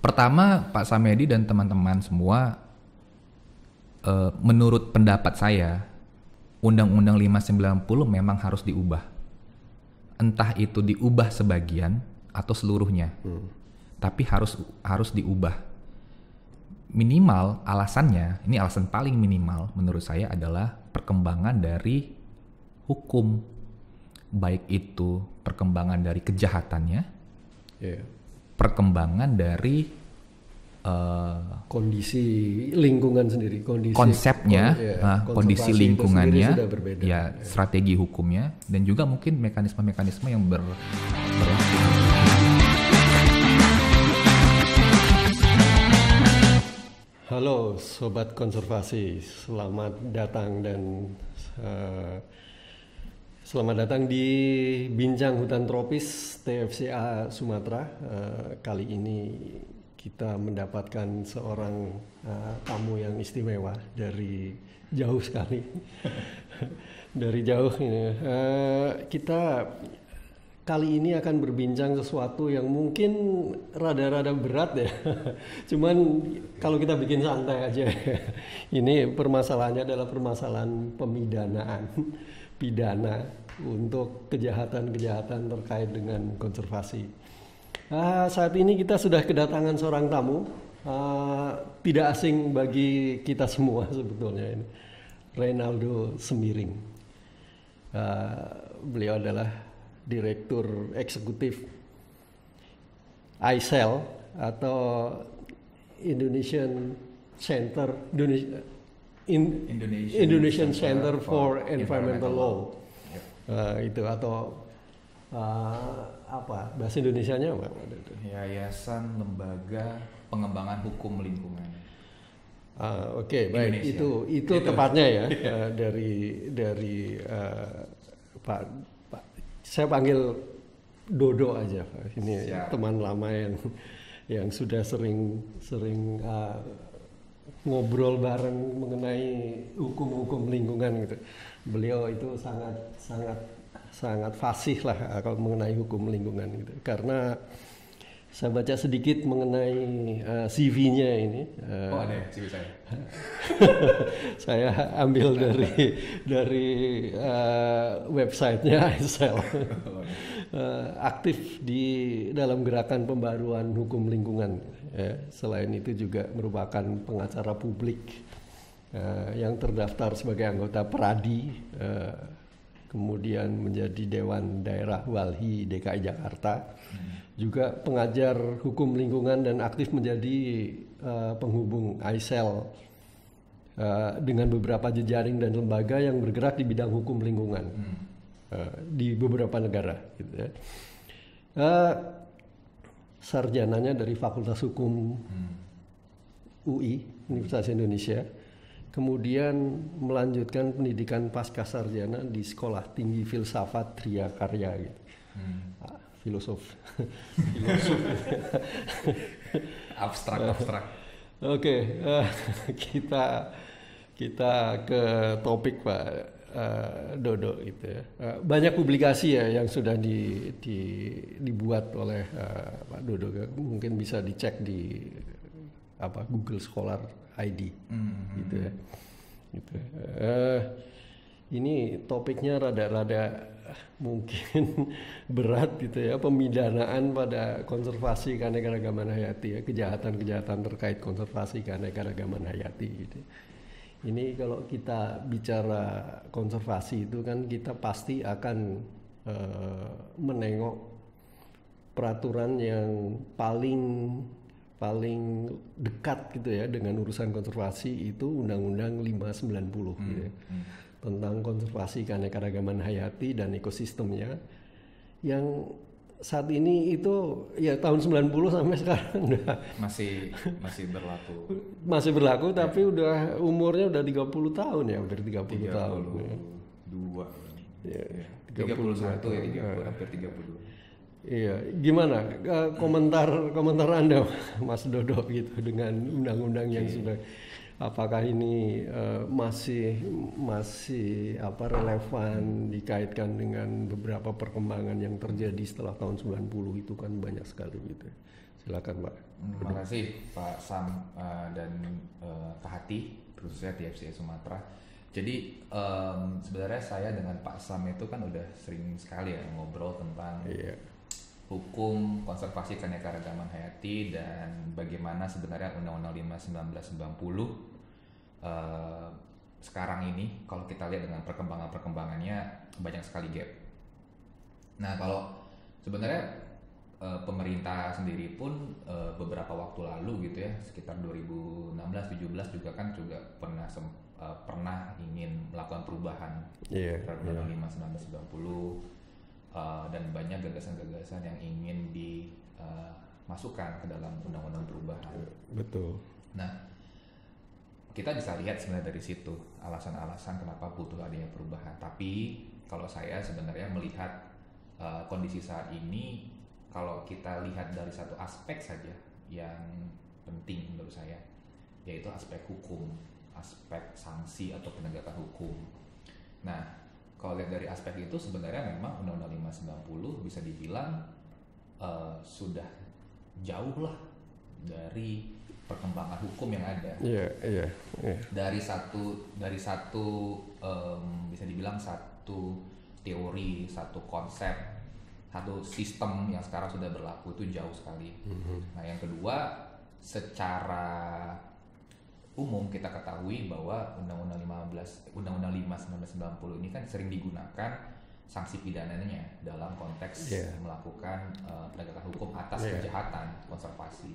Pertama, Pak Samedi dan teman-teman semua, menurut pendapat saya, Undang-Undang 590 memang harus diubah. Entah itu diubah sebagian atau seluruhnya, tapi harus diubah. Minimal alasannya, ini alasan paling minimal menurut saya adalah perkembangan dari hukum, baik itu perkembangan dari kejahatannya, perkembangan dari kondisi lingkungan sendiri, konsepnya, kondisi lingkungannya, ya, strategi hukumnya, dan juga mungkin mekanisme-mekanisme yang berlaku. Halo Sobat Konservasi, selamat datang di Bincang Hutan Tropis TFCA Sumatera. Kali ini kita mendapatkan seorang tamu yang istimewa dari jauh sekali. Dari jauh ini. Kita kali ini akan berbincang sesuatu yang mungkin rada-rada berat ya. Cuman kalau kita bikin santai aja. Ini permasalahannya adalah permasalahan pemidanaan, pidana untuk kejahatan-kejahatan terkait dengan konservasi. Saat ini kita sudah kedatangan seorang tamu, tidak asing bagi kita semua sebetulnya ini, Reynaldo Semiring. Beliau adalah Direktur Eksekutif ICEL atau Indonesian Center for Environmental Law. Itu atau apa bahasa Indonesianya apa? Yayasan Lembaga Pengembangan Hukum Lingkungan. Oke, baik. Itu tepatnya ya. dari Pak saya panggil Dodo aja. Ini teman lama yang sudah sering ngobrol bareng mengenai hukum lingkungan gitu. Beliau itu sangat fasih lah kalau mengenai hukum lingkungan gitu. Karena saya baca sedikit mengenai CV-nya ini. Ada ya CV saya? Saya ambil dari websitenya ICEL. Aktif di dalam gerakan pembaruan hukum lingkungan. Ya. Selain itu juga merupakan pengacara publik yang terdaftar sebagai anggota Peradi. Kemudian menjadi Dewan Daerah Walhi DKI Jakarta, juga pengajar hukum lingkungan dan aktif menjadi penghubung ICEL dengan beberapa jejaring dan lembaga yang bergerak di bidang hukum lingkungan di beberapa negara. Gitu ya. Sarjananya dari Fakultas Hukum UI Universitas Indonesia. Kemudian melanjutkan pendidikan pasca sarjana di Sekolah Tinggi Filsafat Tria Karya gitu. Filosof. abstrak. Oke, kita ke topik Pak Dodo itu ya. Banyak publikasi ya yang sudah dibuat oleh Pak Dodo. Mungkin bisa dicek di Google Scholar ID gitu ya. Gitu. Ini topiknya rada-rada mungkin berat gitu ya, pemidanaan pada konservasi keanekaragaman hayati ya, kejahatan-kejahatan terkait konservasi keanekaragaman hayati gitu. Ini kalau kita bicara konservasi itu kan kita pasti akan menengok peraturan yang paling dekat gitu ya dengan urusan konservasi itu Undang-Undang 590 gitu ya. Tentang konservasi keanekaragaman hayati dan ekosistemnya yang saat ini itu ya tahun 90 sampai sekarang udah masih berlaku. Masih berlaku ya. Tapi udah umurnya udah 30 tahun ya, udah 30 tahun. 32. Ya. 31 ya, hampir 32. Iya, gimana komentar Anda Mas Dodo gitu dengan undang-undang yang sudah, apakah ini masih relevan dikaitkan dengan beberapa perkembangan yang terjadi setelah tahun 90 itu kan banyak sekali gitu. Silakan Pak. Terima kasih Pak Sam dan Kak Hati, khususnya TFCA Sumatera. Jadi sebenarnya saya dengan Pak Sam itu kan udah sering sekali ya ngobrol tentang hukum konservasi keanekaragaman hayati dan bagaimana sebenarnya Undang-Undang 5 1990 sekarang ini kalau kita lihat dengan perkembangannya banyak sekali gap. Nah kalau sebenarnya pemerintah sendiri pun beberapa waktu lalu gitu ya, sekitar 2016-17 juga kan pernah ingin melakukan perubahan terhadap Undang-Undang 5 1990 dan banyak gagasan-gagasan yang ingin dimasukkan ke dalam undang-undang perubahan. Betul. Nah, kita bisa lihat sebenarnya dari situ alasan-alasan kenapa butuh adanya perubahan. Tapi kalau saya sebenarnya melihat kondisi saat ini, kalau kita lihat dari satu aspek saja yang penting menurut saya, yaitu aspek hukum, aspek sanksi atau penegakan hukum. Nah, kalau lihat dari aspek itu sebenarnya memang Undang-Undang 5 1990 bisa dibilang sudah jauh lah dari perkembangan hukum yang ada. Dari satu bisa dibilang satu teori, satu konsep, satu sistem yang sekarang sudah berlaku itu jauh sekali. Nah, yang kedua, secara umum kita ketahui bahwa Undang-Undang 5 1990 ini kan sering digunakan sanksi pidananya dalam konteks melakukan penegakan hukum atas kejahatan konservasi.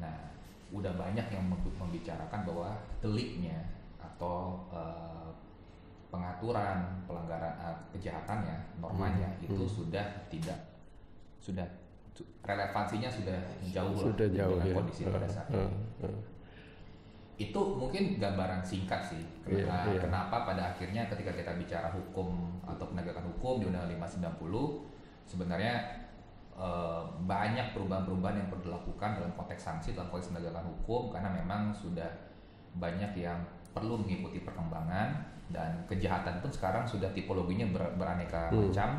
Nah, udah banyak yang membicarakan bahwa deliknya atau pengaturan pelanggaran kejahatannya, normanya itu sudah relevansinya sudah jauh dengan kondisi pada saat ini. Itu mungkin gambaran singkat sih kenapa pada akhirnya ketika kita bicara hukum atau penegakan hukum di Undang-Undang 5 1990 sebenarnya banyak perubahan-perubahan yang perlu dilakukan dalam konteks sanksi, dalam konteks penegakan hukum, karena memang sudah banyak yang perlu mengikuti perkembangan dan kejahatan pun sekarang sudah tipologinya beraneka macam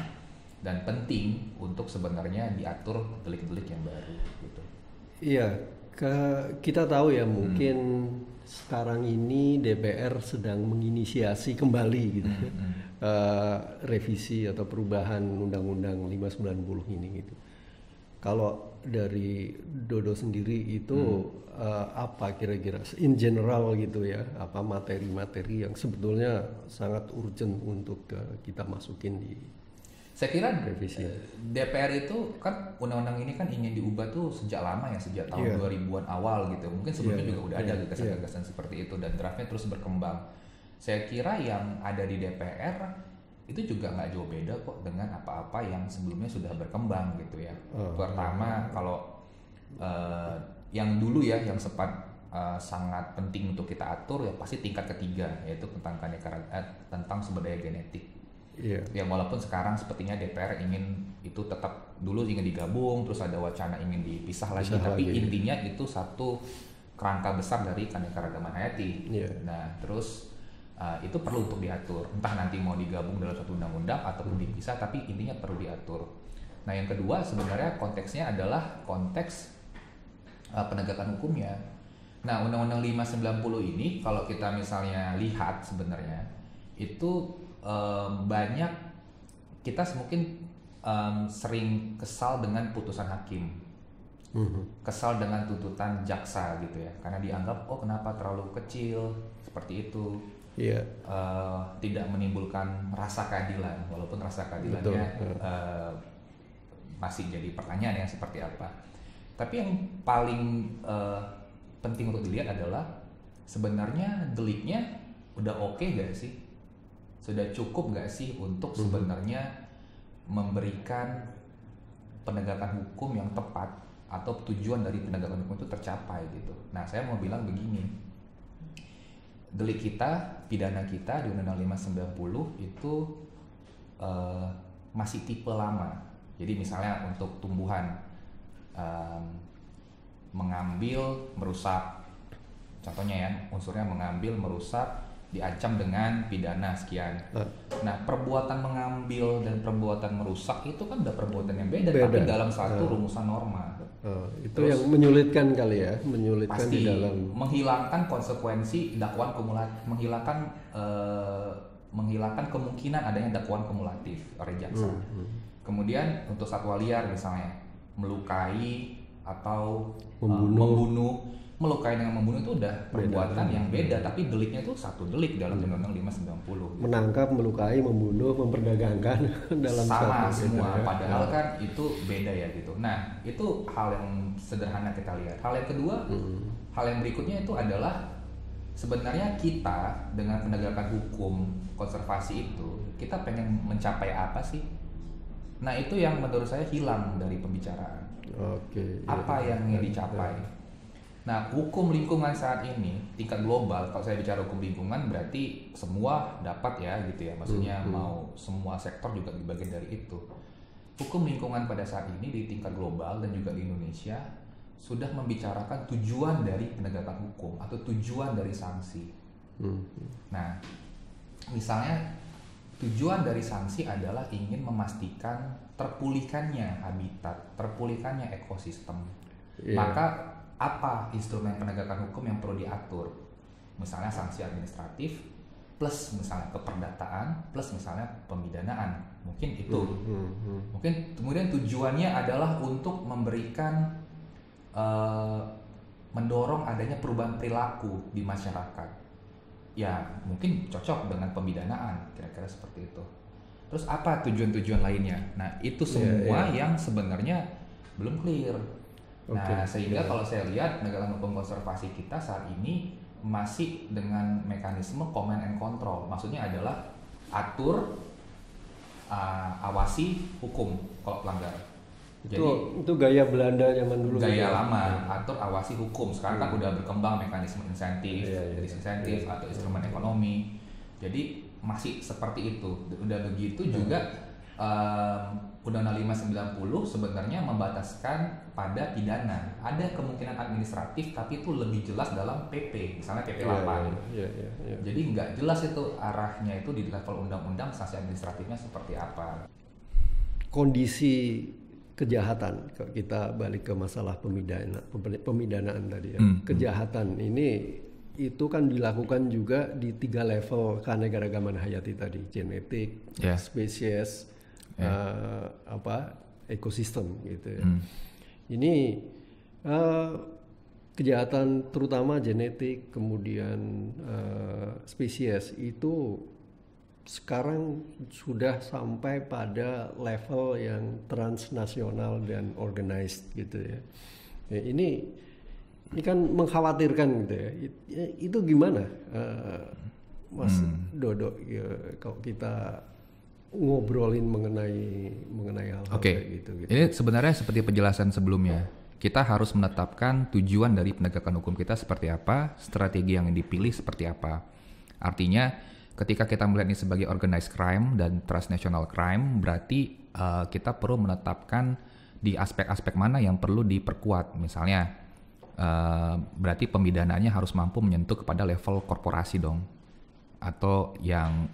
dan penting untuk sebenarnya diatur delik-delik yang baru gitu. Iya. Kita tahu ya mungkin sekarang ini DPR sedang menginisiasi kembali gitu revisi atau perubahan Undang-Undang 590 ini gitu. Kalau dari Dodo sendiri itu apa kira-kira in general gitu ya, apa materi-materi yang sebetulnya sangat urgent untuk kita masukin di saya kira revisi. DPR itu kan undang-undang ini kan ingin diubah tuh sejak lama ya, sejak tahun 2000-an awal gitu. Mungkin sebelumnya juga udah ada gagasan-gagasan seperti itu dan draftnya terus berkembang. Saya kira yang ada di DPR itu juga nggak jauh beda kok dengan apa-apa yang sebelumnya sudah berkembang gitu ya. Pertama kalau yang dulu ya yang sempat sangat penting untuk kita atur ya pasti tingkat ketiga, yaitu tentang sumber daya genetik. Ya walaupun sekarang sepertinya DPR ingin itu tetap dulu ingin digabung, terus ada wacana ingin dipisah lagi, tapi intinya itu satu kerangka besar dari keanekaragaman hayati. Nah terus itu perlu untuk diatur, entah nanti mau digabung dalam satu undang-undang ataupun dipisah, tapi intinya perlu diatur. Nah yang kedua sebenarnya konteksnya adalah konteks penegakan hukumnya. Nah Undang-Undang 5 1990 ini kalau kita misalnya lihat sebenarnya itu banyak kita mungkin sering kesal dengan putusan hakim, kesal dengan tuntutan jaksa gitu ya, karena dianggap kenapa terlalu kecil seperti itu, tidak menimbulkan rasa keadilan, walaupun rasa keadilannya masih jadi pertanyaan yang seperti apa. Tapi yang paling penting untuk dilihat adalah sebenarnya deliknya udah oke gak sih? Sudah cukup nggak sih untuk sebenarnya memberikan penegakan hukum yang tepat atau tujuan dari penegakan hukum itu tercapai gitu. Nah saya mau bilang begini, delik kita, pidana kita di Undang-Undang 5 1990 itu masih tipe lama. Jadi misalnya untuk tumbuhan mengambil, merusak, contohnya ya unsurnya mengambil, merusak, diancam dengan pidana sekian. Nah, perbuatan mengambil dan perbuatan merusak itu kan udah perbuatan yang beda. Tapi dalam satu rumusan norma. Itu terus, yang menyulitkan kali ya, menyulitkan pasti, di dalam menghilangkan konsekuensi dakwaan kumulatif, menghilangkan kemungkinan adanya dakwaan kumulatif oleh jaksa. Kemudian untuk satwa liar misalnya melukai atau membunuh. Melukai dengan membunuh itu udah perbuatan yang beda, tapi deliknya itu satu delik dalam Undang-Undang 590. Menangkap, melukai, membunuh, memperdagangkan dalam sama satu semua, gitu, padahal kan itu beda ya gitu. Nah, itu hal yang sederhana kita lihat. Hal yang kedua, hal yang berikutnya itu adalah sebenarnya kita dengan penegakan hukum konservasi itu, kita pengen mencapai apa sih? Nah, itu yang menurut saya hilang dari pembicaraan. Apa yang ingin dicapai? Nah, hukum lingkungan saat ini tingkat global, kalau saya bicara hukum lingkungan berarti semua dapat ya gitu ya. Maksudnya mau semua sektor juga bagian dari itu. Hukum lingkungan pada saat ini di tingkat global dan juga di Indonesia sudah membicarakan tujuan dari penegakan hukum atau tujuan dari sanksi. Nah, misalnya tujuan dari sanksi adalah ingin memastikan terpulihkannya habitat, terpulihkannya ekosistem. Maka apa instrumen penegakan hukum yang perlu diatur? Misalnya sanksi administratif plus misalnya keperdataan plus misalnya pemidanaan. Mungkin itu. Mungkin kemudian tujuannya adalah untuk memberikan mendorong adanya perubahan perilaku di masyarakat. Ya, mungkin cocok dengan pemidanaan, kira-kira seperti itu. Terus apa tujuan-tujuan lainnya? Nah, itu semua yang sebenarnya belum clear. Nah, sehingga kalau saya lihat penegakan hukum konservasi kita saat ini masih dengan mekanisme command and control. Maksudnya adalah atur, awasi, hukum kalau pelanggar. Jadi itu gaya Belanda zaman dulu. Gaya lama, atur, awasi, hukum. Sekarang kan udah berkembang mekanisme insentif, disinsentif atau instrumen ekonomi. Jadi masih seperti itu. Udah begitu juga Undang-Undang 590 sebenarnya membataskan pada pidana. Ada kemungkinan administratif tapi itu lebih jelas dalam PP, misalnya PP 8. Jadi nggak jelas itu arahnya itu di level undang-undang sanksi administratifnya seperti apa. Kondisi kejahatan, kalau kita balik ke masalah pemidanaan tadi ya. Kejahatan ini itu kan dilakukan juga di 3 level keanekaragaman hayati tadi, genetik, spesies, ekosistem gitu ya. Ini kejahatan terutama genetik kemudian spesies itu sekarang sudah sampai pada level yang transnasional dan organized gitu ya. Ini kan mengkhawatirkan gitu ya. Itu gimana, Mas Dodo ya, kalau kita ngobrolin mengenai hal-hal kayak gitu. Ini sebenarnya seperti penjelasan sebelumnya. Kita harus menetapkan tujuan dari penegakan hukum kita seperti apa, strategi yang dipilih seperti apa. Artinya, ketika kita melihat ini sebagai organized crime dan transnational crime, berarti kita perlu menetapkan di aspek-aspek mana yang perlu diperkuat. Misalnya, berarti pemidanaannya harus mampu menyentuh kepada level korporasi dong. Atau yang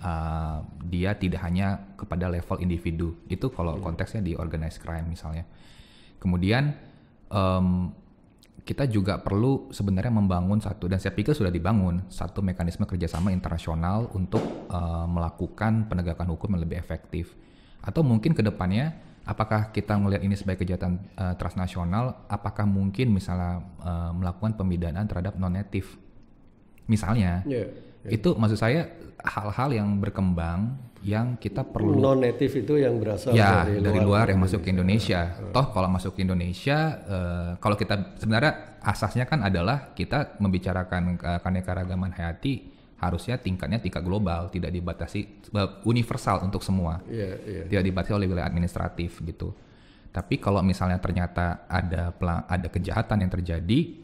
dia tidak hanya kepada level individu. Itu kalau konteksnya di organized crime misalnya. Kemudian kita juga perlu sebenarnya membangun satu, dan saya pikir sudah dibangun, satu mekanisme kerjasama internasional untuk melakukan penegakan hukum yang lebih efektif. Atau mungkin ke depannya, apakah kita melihat ini sebagai kejahatan transnasional, apakah mungkin misalnya melakukan pemidanaan terhadap non-native. Misalnya, itu maksud saya hal-hal yang berkembang yang kita perlu. Non-native itu yang berasal dari luar yang masuk ke Indonesia. Toh kalau masuk ke Indonesia, kalau kita sebenarnya asasnya kan adalah kita membicarakan keanekaragaman hayati harusnya tingkat global, tidak dibatasi, universal untuk semua. Tidak dibatasi oleh wilayah administratif gitu. Tapi kalau misalnya ternyata ada kejahatan yang terjadi,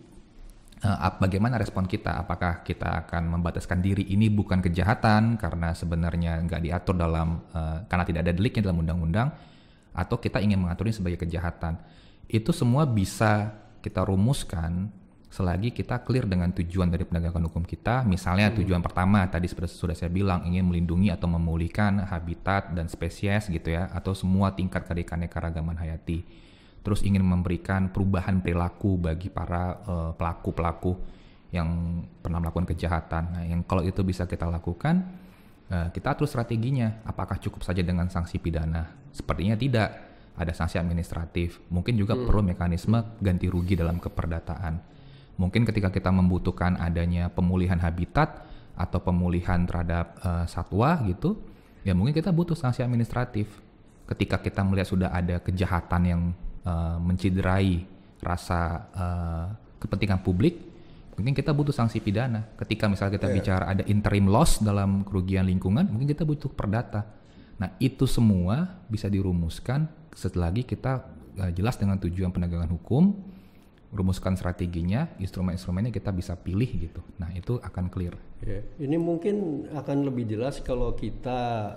bagaimana respon kita? Apakah kita akan membataskan diri ini bukan kejahatan karena sebenarnya nggak diatur karena tidak ada deliknya dalam undang-undang, atau kita ingin mengaturnya sebagai kejahatan? Itu semua bisa kita rumuskan selagi kita clear dengan tujuan dari penegakan hukum kita. Misalnya tujuan pertama tadi sudah saya bilang, ingin melindungi atau memulihkan habitat dan spesies gitu ya, atau semua tingkat keanekaragaman hayati. terus ingin memberikan perubahan perilaku bagi para pelaku-pelaku yang pernah melakukan kejahatan. Nah, yang kalau itu bisa kita lakukan, kita atur strateginya. Apakah cukup saja dengan sanksi pidana? Sepertinya tidak. Ada sanksi administratif. Mungkin juga perlu mekanisme ganti rugi dalam keperdataan. Mungkin ketika kita membutuhkan adanya pemulihan habitat atau pemulihan terhadap satwa gitu, ya mungkin kita butuh sanksi administratif. Ketika kita melihat sudah ada kejahatan yang menciderai rasa kepentingan publik, mungkin kita butuh sanksi pidana. Ketika misalnya kita bicara ada interim loss dalam kerugian lingkungan, mungkin kita butuh perdata. Nah, itu semua bisa dirumuskan selagi kita jelas dengan tujuan penegakan hukum, rumuskan strateginya, instrumen-instrumennya kita bisa pilih gitu. Nah, itu akan clear. Ya, ini mungkin akan lebih jelas kalau kita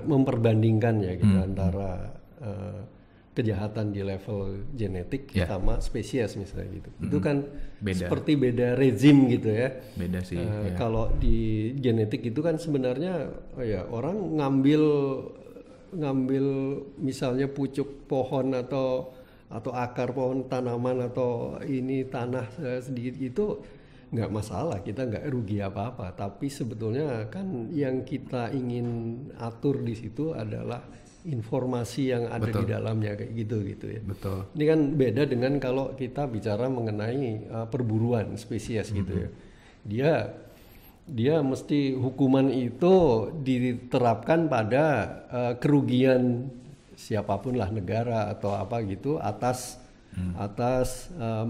memperbandingkan ya gitu antara kejahatan di level genetik sama spesies misalnya gitu. Itu kan beda. Seperti beda rezim gitu ya. Beda sih. Kalau di genetik itu kan sebenarnya orang ngambil misalnya pucuk pohon atau akar pohon tanaman atau ini tanah sedikit itu nggak masalah, kita nggak rugi apa-apa. Tapi sebetulnya kan yang kita ingin atur di situ adalah informasi yang ada di dalamnya kayak gitu ya. Betul. Ini kan beda dengan kalau kita bicara mengenai perburuan spesies gitu ya. Dia mesti hukuman itu diterapkan pada kerugian siapapun lah, negara atau apa gitu atas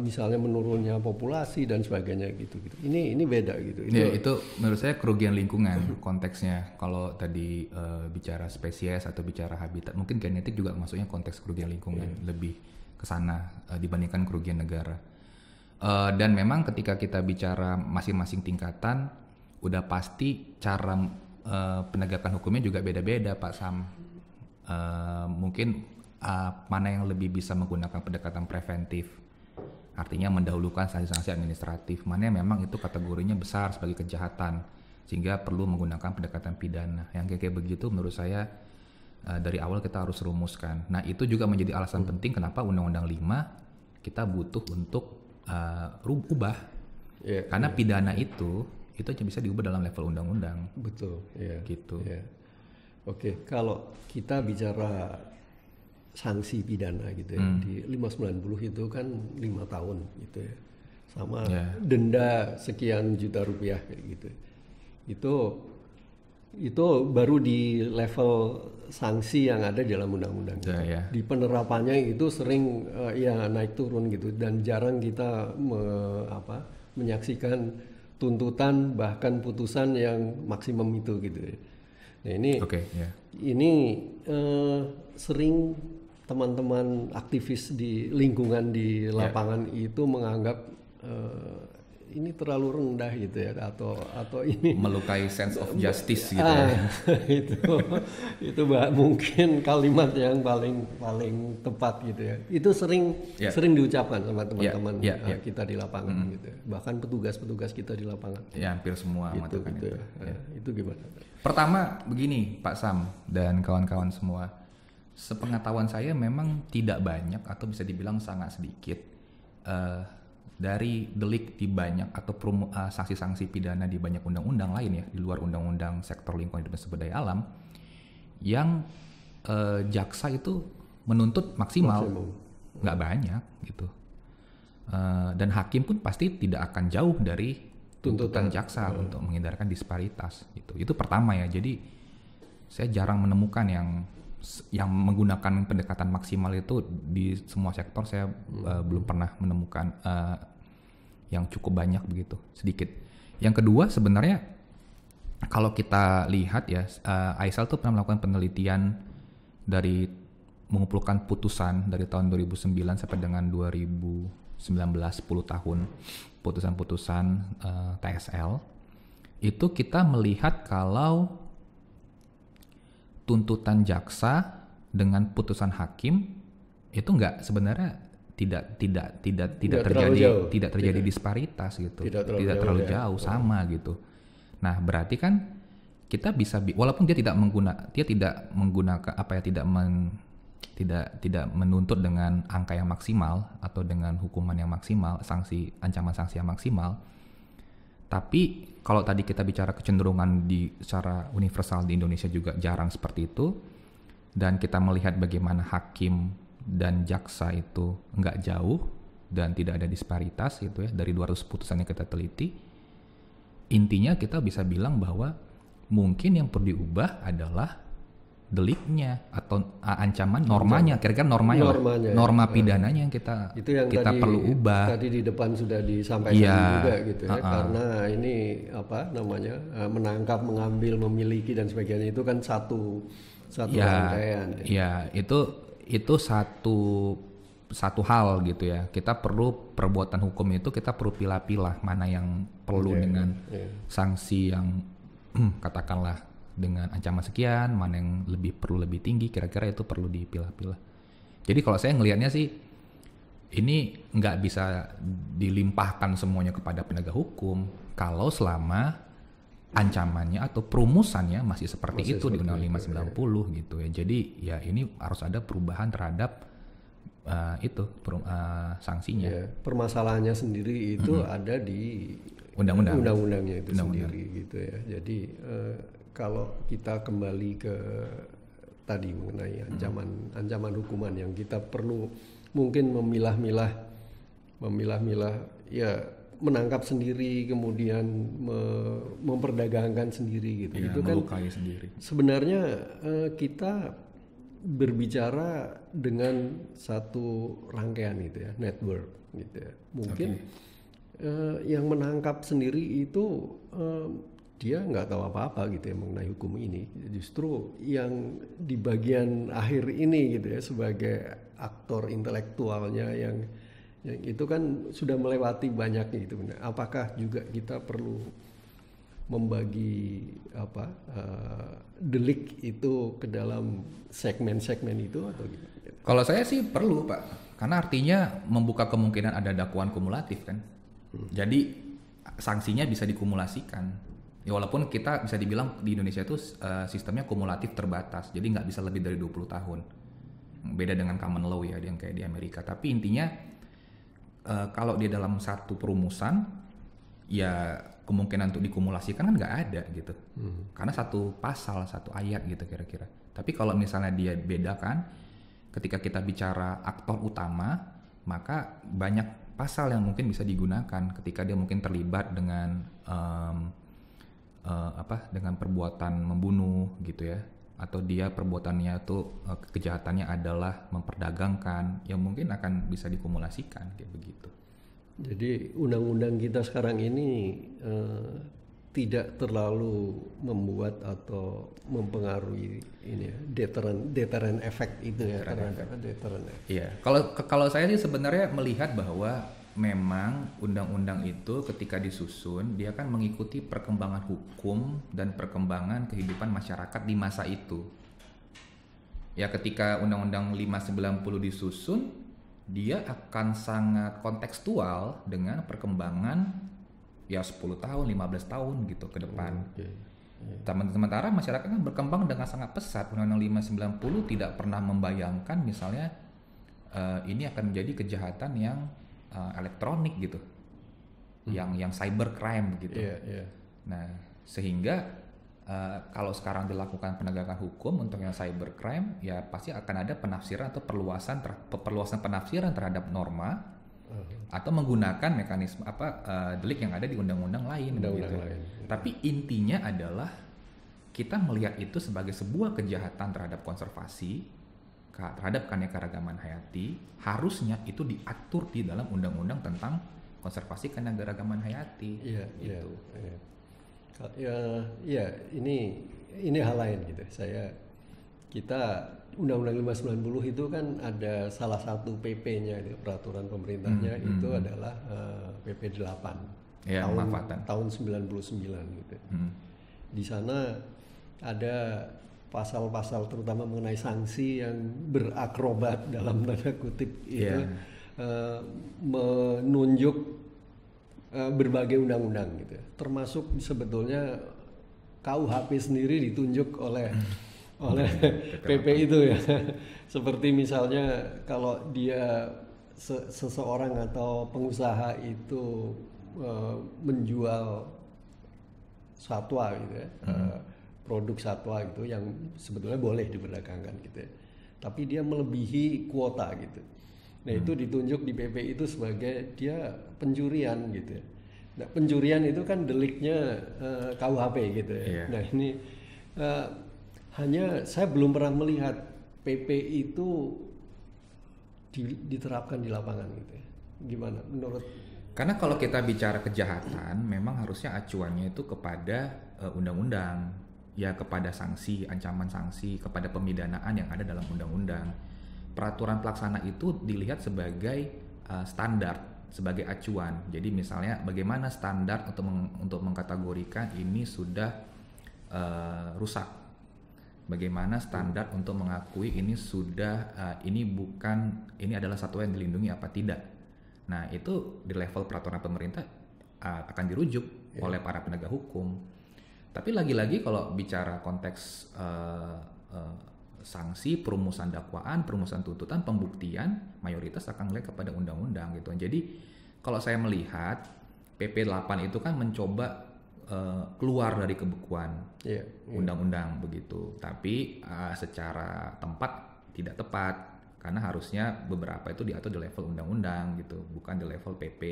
misalnya menurunnya populasi dan sebagainya gitu. Ini beda gitu. Itu menurut saya kerugian lingkungan konteksnya. Kalau tadi bicara spesies atau bicara habitat, mungkin genetik juga maksudnya konteks kerugian lingkungan, lebih ke sana dibandingkan kerugian negara. Dan memang ketika kita bicara masing-masing tingkatan, udah pasti cara penegakan hukumnya juga beda-beda, Pak Sam. Mungkin mana yang lebih bisa menggunakan pendekatan preventif, artinya mendahulukan sanksi-sanksi administratif, mana yang memang itu kategorinya besar sebagai kejahatan sehingga perlu menggunakan pendekatan pidana. Yang kayak begitu menurut saya dari awal kita harus rumuskan. Nah, itu juga menjadi alasan penting kenapa Undang-Undang 5 kita butuh untuk ubah. Karena pidana itu bisa diubah dalam level undang-undang. Betul, gitu. Oke, kalau kita bicara sanksi pidana gitu ya, di 590 itu kan 5 tahun gitu ya, sama denda sekian juta rupiah kayak gitu. Itu baru di level sanksi yang ada di dalam undang-undang. Di penerapannya itu sering naik turun gitu, dan jarang kita menyaksikan tuntutan bahkan putusan yang maksimum itu gitu ya. Nah, ini sering teman-teman aktivis di lingkungan di lapangan itu menganggap ini terlalu rendah gitu ya, atau ini melukai sense of justice gitu ya. Itu mungkin kalimat yang paling tepat gitu ya. Itu sering diucapkan sama teman-teman kita di lapangan gitu ya. Bahkan petugas-petugas kita di lapangan. Ya, hampir semua mengatakan itu. Itu gimana? Pertama begini Pak Sam dan kawan-kawan semua, sepengetahuan saya memang tidak banyak atau bisa dibilang sangat sedikit dari delik di banyak atau sanksi-sanksi pidana di banyak undang-undang lain ya, di luar undang-undang sektor lingkungan hidup dan sumber daya alam, yang jaksa itu menuntut maksimal. Nggak banyak gitu. Dan hakim pun pasti tidak akan jauh dari tuntutan jaksa untuk menghindarkan disparitas gitu. Itu pertama ya. Jadi saya jarang menemukan yang menggunakan pendekatan maksimal itu di semua sektor. Saya belum pernah menemukan yang cukup banyak begitu, sedikit. Yang kedua sebenarnya kalau kita lihat ya, Aisal tuh pernah melakukan penelitian dari mengumpulkan putusan dari tahun 2009 sampai dengan 2019, 10 tahun putusan-putusan TSL. Itu kita melihat kalau tuntutan jaksa dengan putusan hakim itu enggak sebenarnya tidak terjadi disparitas gitu, tidak terlalu jauh sama gitu. Nah, berarti kan kita bisa walaupun dia tidak menggunakan tidak menuntut dengan angka yang maksimal atau dengan hukuman yang maksimal, ancaman sanksi yang maksimal. Tapi kalau tadi kita bicara kecenderungan secara universal di Indonesia juga jarang seperti itu, dan kita melihat bagaimana hakim dan jaksa itu nggak jauh dan tidak ada disparitas gitu ya dari 200 putusan yang kita teliti. Intinya kita bisa bilang bahwa mungkin yang perlu diubah adalah deliknya atau ancaman normanya, kira-kira norma pidananya yang kita perlu ubah. Tadi di depan sudah disampaikan juga gitu ya, karena ini menangkap, mengambil, memiliki dan sebagainya itu kan satu rangkaian. Ya, itu satu hal gitu ya. Kita perlu perbuatan hukum itu kita perlu pilah-pilah mana yang perlu dengan sanksi yang katakanlah dengan ancaman sekian, mana yang perlu lebih tinggi, kira-kira itu perlu dipilah-pilah. Jadi kalau saya ngelihatnya sih, ini nggak bisa dilimpahkan semuanya kepada penegak hukum kalau selama ancamannya atau perumusannya masih seperti itu di Undang-Undang 590 gitu ya. Jadi ya ini harus ada perubahan terhadap sanksinya. Ya, permasalahannya sendiri itu ada di undang-undangnya itu sendiri gitu ya. Jadi kalau kita kembali ke tadi mengenai ancaman hukuman yang kita perlu mungkin memilah-milah ya, menangkap sendiri kemudian memperdagangkan sendiri gitu. Ya, itu kan sendiri. Sebenarnya kita berbicara dengan satu rangkaian gitu ya, network gitu ya. Mungkin yang menangkap sendiri itu dia nggak tahu apa-apa gitu ya mengenai hukum ini. Justru yang di bagian akhir ini gitu ya, sebagai aktor intelektualnya yang itu kan sudah melewati banyak gitu. Apakah juga kita perlu membagi delik itu ke dalam segmen-segmen itu atau gimana? Kalau saya sih perlu, Pak, karena artinya membuka kemungkinan ada dakwaan kumulatif kan. Jadi sanksinya bisa dikumulasikan. Ya walaupun kita bisa dibilang di Indonesia itu sistemnya kumulatif terbatas, jadi nggak bisa lebih dari 20 tahun. Beda dengan common law ya, yang kayak di Amerika. Tapi intinya kalau dia dalam satu perumusan, ya kemungkinan untuk dikumulasikan kan nggak ada gitu. Karena satu pasal, satu ayat gitu kira-kira. Tapi kalau misalnya dia bedakan, ketika kita bicara aktor utama, maka banyak pasal yang mungkin bisa digunakan ketika dia mungkin terlibat dengan dengan perbuatan membunuh gitu ya, atau dia perbuatannya itu kejahatannya adalah memperdagangkan, yang mungkin akan bisa dikumulasikan kayak begitu. Jadi undang-undang kita sekarang ini tidak terlalu membuat atau mempengaruhi ini ya, deterrent effect itu ya, deterrent effect. Iya, kalau saya sih sebenarnya melihat bahwa memang undang-undang itu ketika disusun dia kan mengikuti perkembangan hukum dan perkembangan kehidupan masyarakat di masa itu. Ya ketika Undang-Undang 590 disusun, dia akan sangat kontekstual dengan perkembangan ya 10 tahun, 15 tahun gitu ke depan. Sementara masyarakat kan berkembang dengan sangat pesat. Undang-Undang 590 tidak pernah membayangkan misalnya ini akan menjadi kejahatan yang elektronik gitu, yang cybercrime gitu. Nah sehingga kalau sekarang dilakukan penegakan hukum untuk yang cybercrime, ya pasti akan ada penafsiran atau perluasan penafsiran terhadap norma atau menggunakan mekanisme delik yang ada di undang-undang lain. Tapi intinya adalah kita melihat itu sebagai sebuah kejahatan terhadap konservasi, terhadap keanekaragaman hayati, harusnya itu diatur di dalam undang-undang tentang konservasi keanekaragaman hayati. Ya, ini hal lain gitu. Kita Undang-Undang 590 itu kan ada salah satu PP-nya itu, peraturan pemerintahnya itu adalah PP 8 tahun 99 gitu. Di sana ada pasal-pasal terutama mengenai sanksi yang berakrobat dalam tanda kutip itu, menunjuk berbagai undang-undang gitu, termasuk sebetulnya KUHP sendiri ditunjuk oleh oleh PP itu ya. Seperti misalnya kalau dia seseorang atau pengusaha itu menjual satwa gitu ya, produk satwa gitu yang sebetulnya boleh diperdagangkan gitu ya, tapi dia melebihi kuota gitu. Nah itu ditunjuk di PP itu sebagai dia pencurian gitu ya. Nah pencurian itu kan deliknya KUHP gitu ya. Yeah. Nah ini hanya saya belum pernah melihat PP itu diterapkan di lapangan gitu ya. Gimana menurut? Karena kalau kita bicara kejahatan, memang harusnya acuannya itu kepada undang-undang, ya kepada sanksi, ancaman sanksi, kepada pemidanaan yang ada dalam undang-undang. Peraturan pelaksana itu dilihat sebagai standar, sebagai acuan. Jadi misalnya bagaimana standar untuk mengkategorikan ini sudah rusak. Bagaimana standar untuk mengakui ini sudah ini adalah satwa yang dilindungi apa tidak. Nah itu di level peraturan pemerintah akan dirujuk oleh para penegak hukum. Tapi lagi-lagi kalau bicara konteks sanksi, perumusan dakwaan, perumusan tuntutan, pembuktian, mayoritas akan melihat kepada undang-undang gitu. Jadi kalau saya melihat PP 8 itu kan mencoba keluar dari kebekuan undang-undang begitu, tapi secara tempat tidak tepat karena harusnya beberapa itu diatur di level undang-undang gitu, bukan di level PP.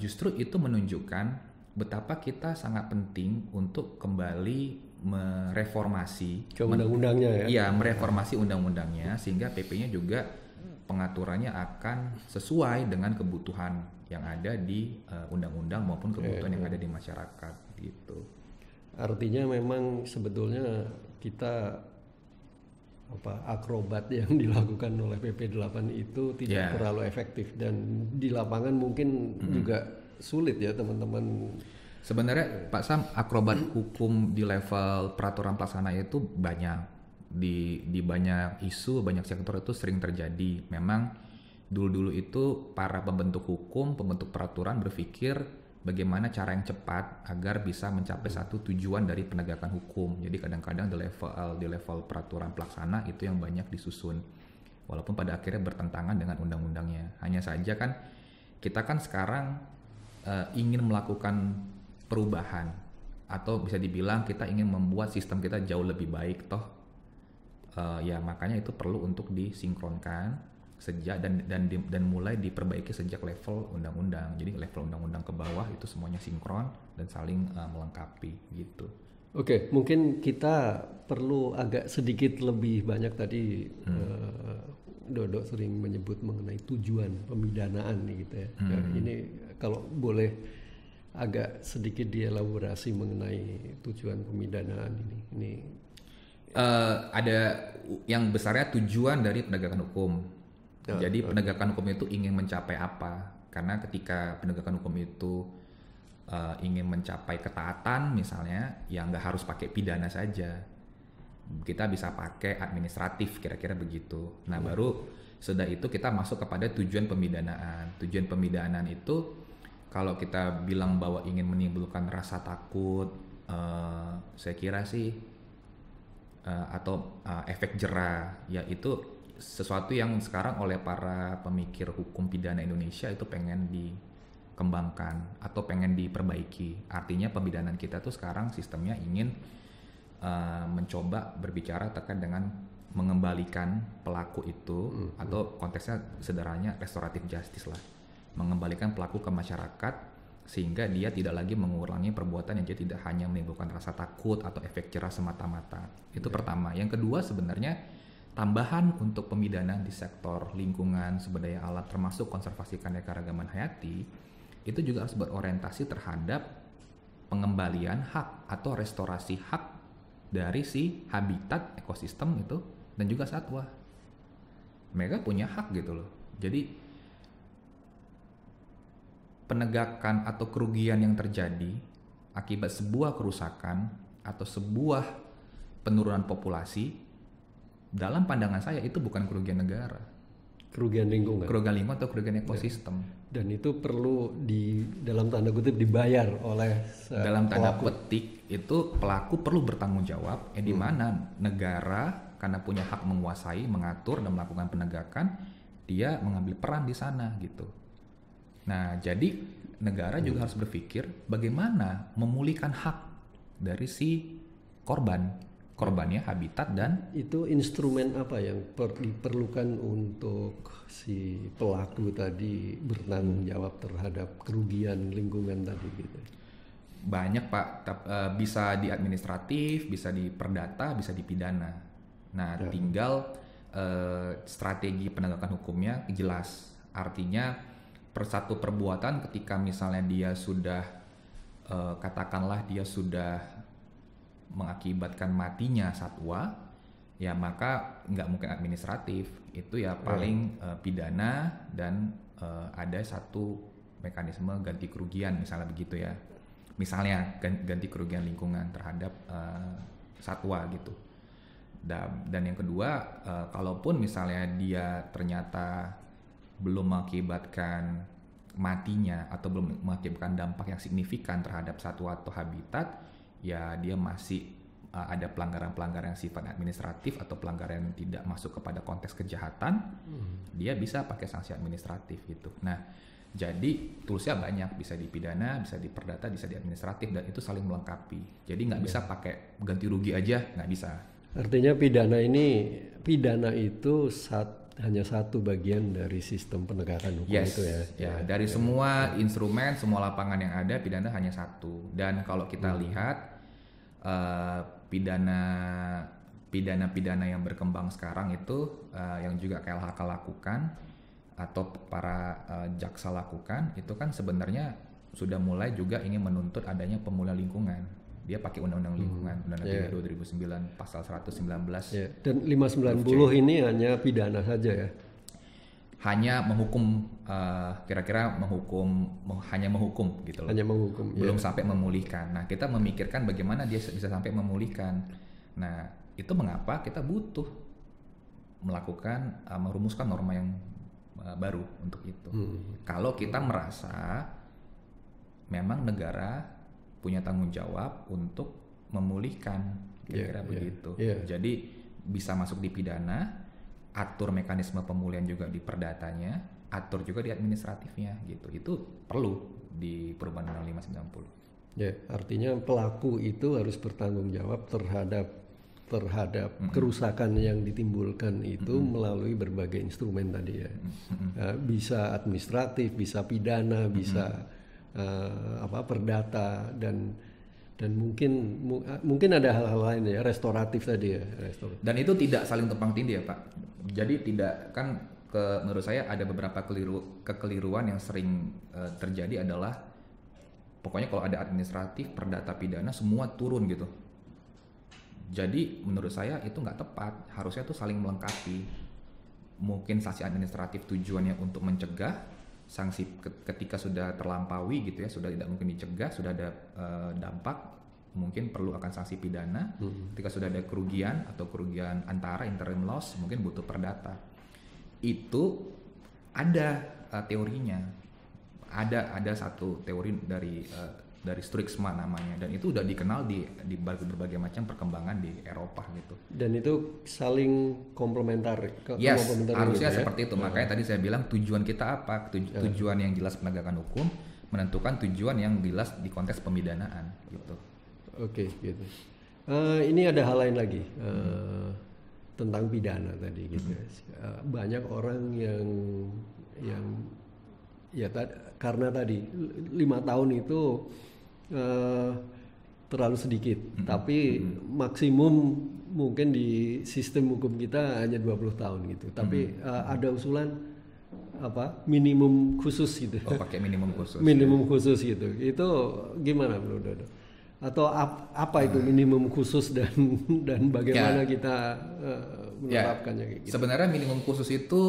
Justru itu menunjukkan betapa kita sangat penting untuk kembali mereformasi ke undang-undangnya ya. Iya, mereformasi undang-undangnya sehingga PP-nya juga pengaturannya akan sesuai dengan kebutuhan yang ada di undang-undang maupun kebutuhan yang ada di masyarakat gitu. Artinya memang sebetulnya kita akrobat yang dilakukan oleh PP 8 itu tidak terlalu efektif dan di lapangan mungkin juga sulit ya teman-teman. Sebenarnya Pak Sam, akrobat hukum di level peraturan pelaksana itu banyak. Di banyak isu, banyak sektor itu sering terjadi. Memang dulu-dulu itu para pembentuk hukum, pembentuk peraturan berpikir bagaimana cara yang cepat agar bisa mencapai satu tujuan dari penegakan hukum. Jadi kadang-kadang di level peraturan pelaksana itu yang banyak disusun. Walaupun pada akhirnya bertentangan dengan undang-undangnya. Hanya saja kan kita kan sekarang ingin melakukan perubahan atau bisa dibilang kita ingin membuat sistem kita jauh lebih baik toh. Ya makanya itu perlu untuk disinkronkan sejak dan mulai diperbaiki sejak level undang-undang. Jadi level undang-undang ke bawah itu semuanya sinkron dan saling melengkapi gitu. Oke, mungkin kita perlu agak sedikit lebih banyak tadi Dodo sering menyebut mengenai tujuan pemidanaan gitu ya. Nah, ini kalau boleh agak sedikit dielaborasi mengenai tujuan pemidanaan ini. Ada yang besarnya tujuan dari penegakan hukum. Jadi penegakan hukum itu ingin mencapai apa? Karena ketika penegakan hukum itu ingin mencapai ketaatan misalnya, ya nggak harus pakai pidana saja. Kita bisa pakai administratif kira-kira begitu. Nah baru sudah itu kita masuk kepada tujuan pemidanaan. Tujuan pemidanaan itu kalau kita bilang bahwa ingin menimbulkan rasa takut, saya kira sih atau efek jera, yaitu sesuatu yang sekarang oleh para pemikir hukum pidana Indonesia itu pengen dikembangkan atau pengen diperbaiki. Artinya pemidanaan kita tuh sekarang sistemnya ingin mencoba berbicara terkait dengan mengembalikan pelaku itu atau konteksnya sederhananya restoratif justice lah, mengembalikan pelaku ke masyarakat sehingga dia tidak lagi mengulangi perbuatan yang dia tidak hanya menimbulkan rasa takut atau efek jera semata-mata. Itu pertama. Yang kedua sebenarnya tambahan untuk pemidanaan di sektor lingkungan, sumber daya alam termasuk konservasi keanekaragaman hayati itu juga harus berorientasi terhadap pengembalian hak atau restorasi hak dari si habitat ekosistem itu dan juga satwa. Mereka punya hak gitu loh. Jadi penegakan atau kerugian yang terjadi akibat sebuah kerusakan atau sebuah penurunan populasi dalam pandangan saya itu bukan kerugian negara, kerugian lingkungan. Kerugian lingkungan atau kerugian ekosistem. Dan itu perlu dalam tanda kutip dibayar oleh dalam tanda petik itu pelaku perlu bertanggung jawab, di mana negara karena punya hak menguasai, mengatur dan melakukan penegakan, dia mengambil peran di sana gitu. Nah, jadi negara juga harus berpikir bagaimana memulihkan hak dari si korbannya, habitat, dan itu instrumen apa yang diperlukan untuk si pelaku tadi bertanggung jawab terhadap kerugian lingkungan tadi gitu. Banyak Pak, bisa di administratif, bisa di perdata, bisa di pidana. Nah, tinggal strategi penegakan hukumnya jelas. Artinya per satu perbuatan ketika misalnya dia sudah katakanlah dia sudah mengakibatkan matinya satwa, ya maka nggak mungkin administratif, itu ya paling pidana dan ada satu mekanisme ganti kerugian misalnya begitu ya, misalnya ganti kerugian lingkungan terhadap satwa gitu. Dan yang kedua, kalaupun misalnya dia ternyata belum mengakibatkan matinya atau belum mengakibatkan dampak yang signifikan terhadap satwa atau habitat, ya dia masih ada pelanggaran-pelanggaran yang sifat administratif atau pelanggaran yang tidak masuk kepada konteks kejahatan, dia bisa pakai sanksi administratif gitu. Nah, jadi toolsnya banyak, bisa dipidana, bisa diperdata, bisa di administratif, dan itu saling melengkapi. Jadi nggak bisa pakai ganti rugi aja, nggak bisa. Artinya pidana itu hanya satu bagian dari sistem penegakan hukum itu ya. Dari semua instrumen, semua lapangan yang ada, pidana hanya satu. Dan kalau kita lihat pidana yang berkembang sekarang itu yang juga KLHK lakukan atau para jaksa lakukan itu kan sebenarnya sudah mulai juga ingin menuntut adanya pemulihan lingkungan. Dia pakai undang-undang lingkungan, Undang-Undang 3 2009 pasal 119. Dan 590 ini hanya pidana saja ya. Hanya menghukum, hanya menghukum gitu loh. Hanya menghukum. Belum sampai memulihkan. Nah, kita memikirkan bagaimana dia bisa sampai memulihkan. Nah, itu mengapa kita butuh melakukan, merumuskan norma yang baru untuk itu. Kalau kita merasa memang negara punya tanggung jawab untuk memulihkan, kira-kira begitu. Jadi bisa masuk di pidana, atur mekanisme pemulihan juga di perdatanya, atur juga di administratifnya gitu. Itu perlu di perubahan Undang-Undang 590. Ya, artinya pelaku itu harus bertanggung jawab terhadap kerusakan yang ditimbulkan itu melalui berbagai instrumen tadi ya. Bisa administratif, bisa pidana, bisa perdata, dan mungkin ada hal-hal lain ya, restoratif tadi ya. Dan itu tidak saling tumpang tindih ya Pak. Jadi tidak kan menurut saya ada beberapa kekeliruan yang sering terjadi adalah pokoknya kalau ada administratif, perdata, pidana semua turun gitu. Jadi menurut saya itu nggak tepat. Harusnya tuh saling melengkapi. Mungkin sanksi administratif tujuannya untuk mencegah, sanksi ketika sudah terlampaui gitu ya, sudah tidak mungkin dicegah, sudah ada dampak, mungkin perlu akan sanksi pidana. Ketika sudah ada kerugian atau kerugian antara interim loss, mungkin butuh perdata. Itu ada teorinya. Ada satu teori dari Struiksma namanya, dan itu udah dikenal di berbagai macam perkembangan di Eropa gitu. Dan itu saling komplementar. Harusnya gitu, seperti itu. Makanya tadi saya bilang tujuan kita apa? Tujuan yang jelas penegakan hukum menentukan tujuan yang jelas di konteks pemidanaan gitu. Oke, gitu. Ini ada hal lain lagi tentang pidana tadi gitu. Banyak orang yang ya karena tadi 5 tahun itu terlalu sedikit, tapi maksimum mungkin di sistem hukum kita hanya 20 tahun gitu. Tapi ada usulan minimum khusus gitu. Oh, pakai minimum khusus. Minimum khusus gitu. Itu gimana Bro Dodo? Atau apa itu minimum khusus dan bagaimana kita menerapkannya gitu? Sebenarnya minimum khusus itu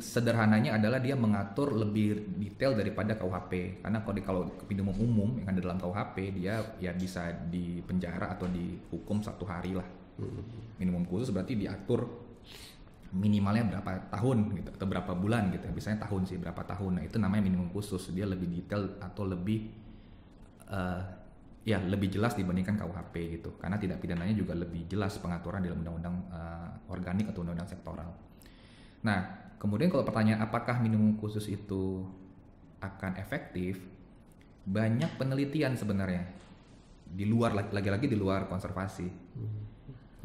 sederhananya adalah dia mengatur lebih detail daripada KUHP. Karena kalau minimum umum yang ada dalam KUHP dia ya bisa dipenjara atau dihukum 1 hari lah. Minimum khusus berarti diatur minimalnya berapa tahun gitu atau berapa bulan gitu, biasanya tahun sih, berapa tahun. Nah itu namanya minimum khusus, dia lebih detail atau lebih ya lebih jelas dibandingkan KUHP gitu, karena tindak pidananya juga lebih jelas pengaturan dalam undang-undang organik atau undang-undang sektoral. Nah kemudian kalau pertanyaan apakah minimum khusus itu akan efektif, banyak penelitian sebenarnya di luar, lagi-lagi di luar konservasi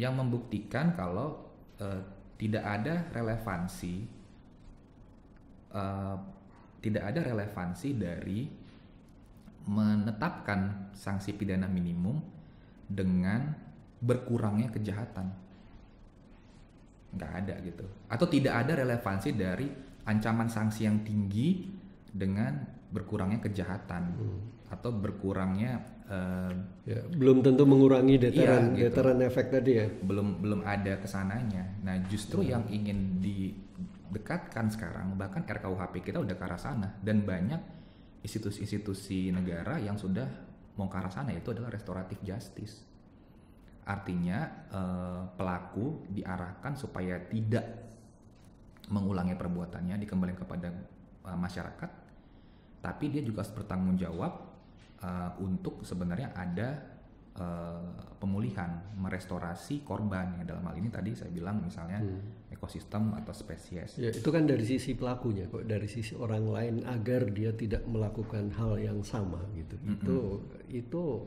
yang membuktikan kalau tidak ada relevansi dari menetapkan sanksi pidana minimum dengan berkurangnya kejahatan. Nggak ada gitu. Atau tidak ada relevansi dari ancaman sanksi yang tinggi dengan berkurangnya kejahatan atau berkurangnya belum tentu mengurangi deteran gitu. Deteran efek tadi ya. Belum ada kesananya. Nah justru yang ingin didekatkan sekarang, bahkan RKUHP kita udah ke arah sana, dan banyak institusi-institusi negara yang sudah mau ke arah sana, yaitu adalah restoratif justice. Artinya pelaku diarahkan supaya tidak mengulangi perbuatannya, dikembalikan kepada masyarakat, tapi dia juga harus bertanggung jawab untuk sebenarnya ada pemulihan, merestorasi korban, yang dalam hal ini tadi saya bilang misalnya ekosistem atau spesies. Ya, itu kan dari sisi pelakunya, kok dari sisi orang lain agar dia tidak melakukan hal yang sama gitu. Itu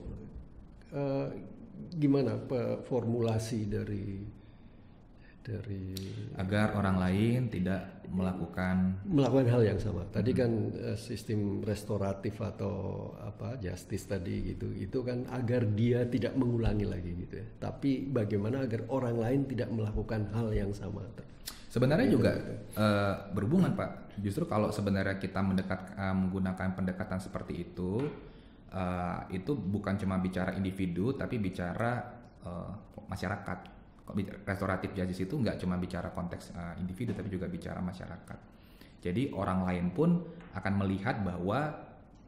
gimana formulasi dari agar orang lain tidak melakukan hal yang sama. Tadi kan sistem restoratif atau justice tadi gitu, itu kan agar dia tidak mengulangi lagi gitu ya. Tapi bagaimana agar orang lain tidak melakukan hal yang sama? Sebenarnya juga berhubungan Pak. Justru kalau sebenarnya kita menggunakan pendekatan seperti itu bukan cuma bicara individu, tapi bicara masyarakat. Restoratif justice itu nggak cuma bicara konteks individu, tapi juga bicara masyarakat. Jadi orang lain pun akan melihat bahwa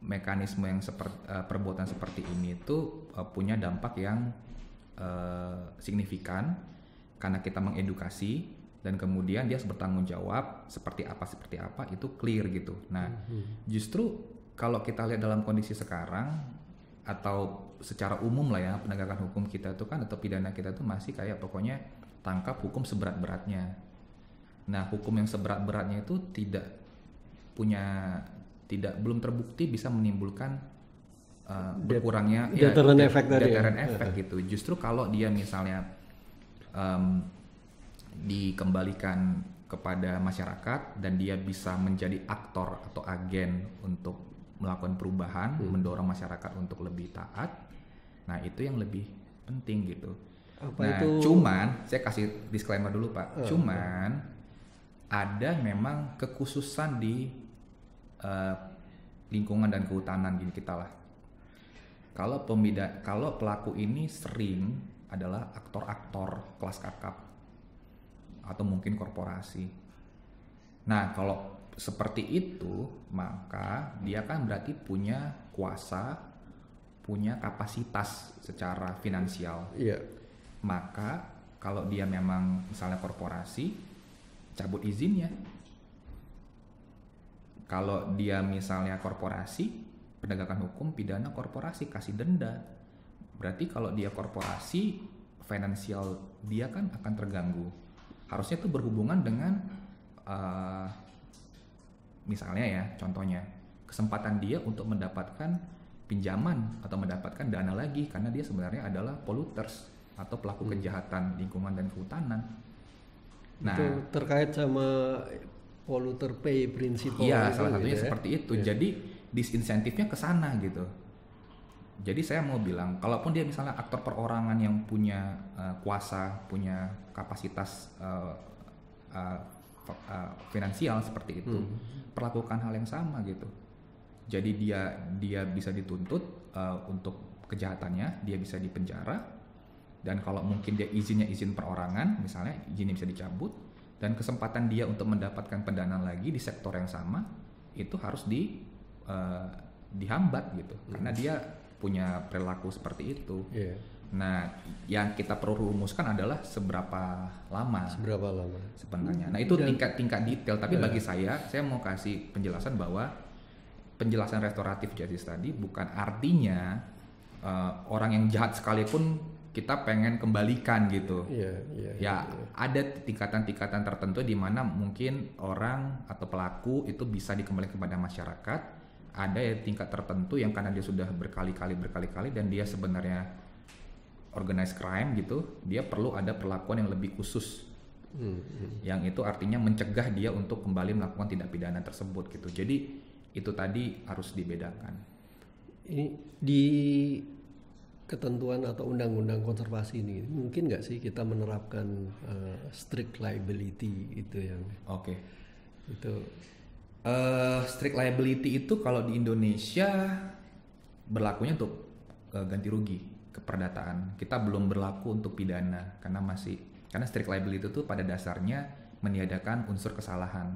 mekanisme yang perbuatan seperti ini itu punya dampak yang signifikan karena kita mengedukasi, dan kemudian dia harus bertanggung jawab seperti apa itu clear gitu. Nah, justru kalau kita lihat dalam kondisi sekarang atau secara umum lah ya, penegakan hukum kita itu kan atau pidana kita itu masih kayak pokoknya tangkap hukum seberat-beratnya. Nah, hukum yang seberat-beratnya itu belum terbukti bisa menimbulkan berkurangnya deterrent effect tadi gitu. Justru kalau dia misalnya dikembalikan kepada masyarakat dan dia bisa menjadi aktor atau agen untuk melakukan perubahan, mendorong masyarakat untuk lebih taat. Nah, itu yang lebih penting gitu. Cuman saya kasih disclaimer dulu Pak. Cuman ada memang kekhususan di lingkungan dan kehutanan gini kita lah. Kalau pelaku ini sering adalah aktor-aktor kelas kakap atau mungkin korporasi. Nah, kalau seperti itu, maka dia kan berarti punya kuasa, punya kapasitas secara finansial. Iya. Maka kalau dia memang misalnya korporasi, cabut izinnya. Kalau dia misalnya korporasi, penegakan hukum pidana korporasi, kasih denda. Berarti kalau dia korporasi, finansial dia kan akan terganggu. Harusnya itu berhubungan dengan misalnya ya, contohnya kesempatan dia untuk mendapatkan pinjaman atau mendapatkan dana lagi, karena dia sebenarnya adalah polluters atau pelaku kejahatan lingkungan dan kehutanan. Nah, itu terkait sama polluter pay principle. Iya, salah satunya seperti itu. Jadi disinsentifnya ke sana gitu. Jadi saya mau bilang, kalaupun dia misalnya aktor perorangan yang punya kuasa, punya kapasitas finansial seperti itu, perlakukan hal yang sama gitu. Jadi dia bisa dituntut untuk kejahatannya, dia bisa dipenjara, dan kalau mungkin dia izinnya izin perorangan, misalnya izinnya bisa dicabut, dan kesempatan dia untuk mendapatkan pendanaan lagi di sektor yang sama itu harus dihambat gitu, karena dia punya perilaku seperti itu. Nah, yang kita perlu rumuskan adalah seberapa lama sebenarnya. Nah, itu tingkat detail. Tapi bagi saya mau kasih penjelasan bahwa penjelasan restoratif justice tadi bukan artinya orang yang jahat sekalipun kita pengen kembalikan gitu. Ada tingkatan-tingkatan tertentu di mana mungkin orang atau pelaku itu bisa dikembalikan kepada masyarakat. Ada tingkat tertentu yang karena dia sudah berkali-kali dan dia sebenarnya organized crime gitu, dia perlu ada perlakuan yang lebih khusus. Yang itu artinya mencegah dia untuk kembali melakukan tindak pidana tersebut gitu. Jadi itu tadi harus dibedakan. Ini di ketentuan atau undang-undang konservasi ini mungkin nggak sih kita menerapkan strict liability itu yang itu strict liability itu kalau di Indonesia berlakunya untuk ganti rugi keperdataan. Kita belum berlaku untuk pidana karena strict liability itu pada dasarnya meniadakan unsur kesalahan.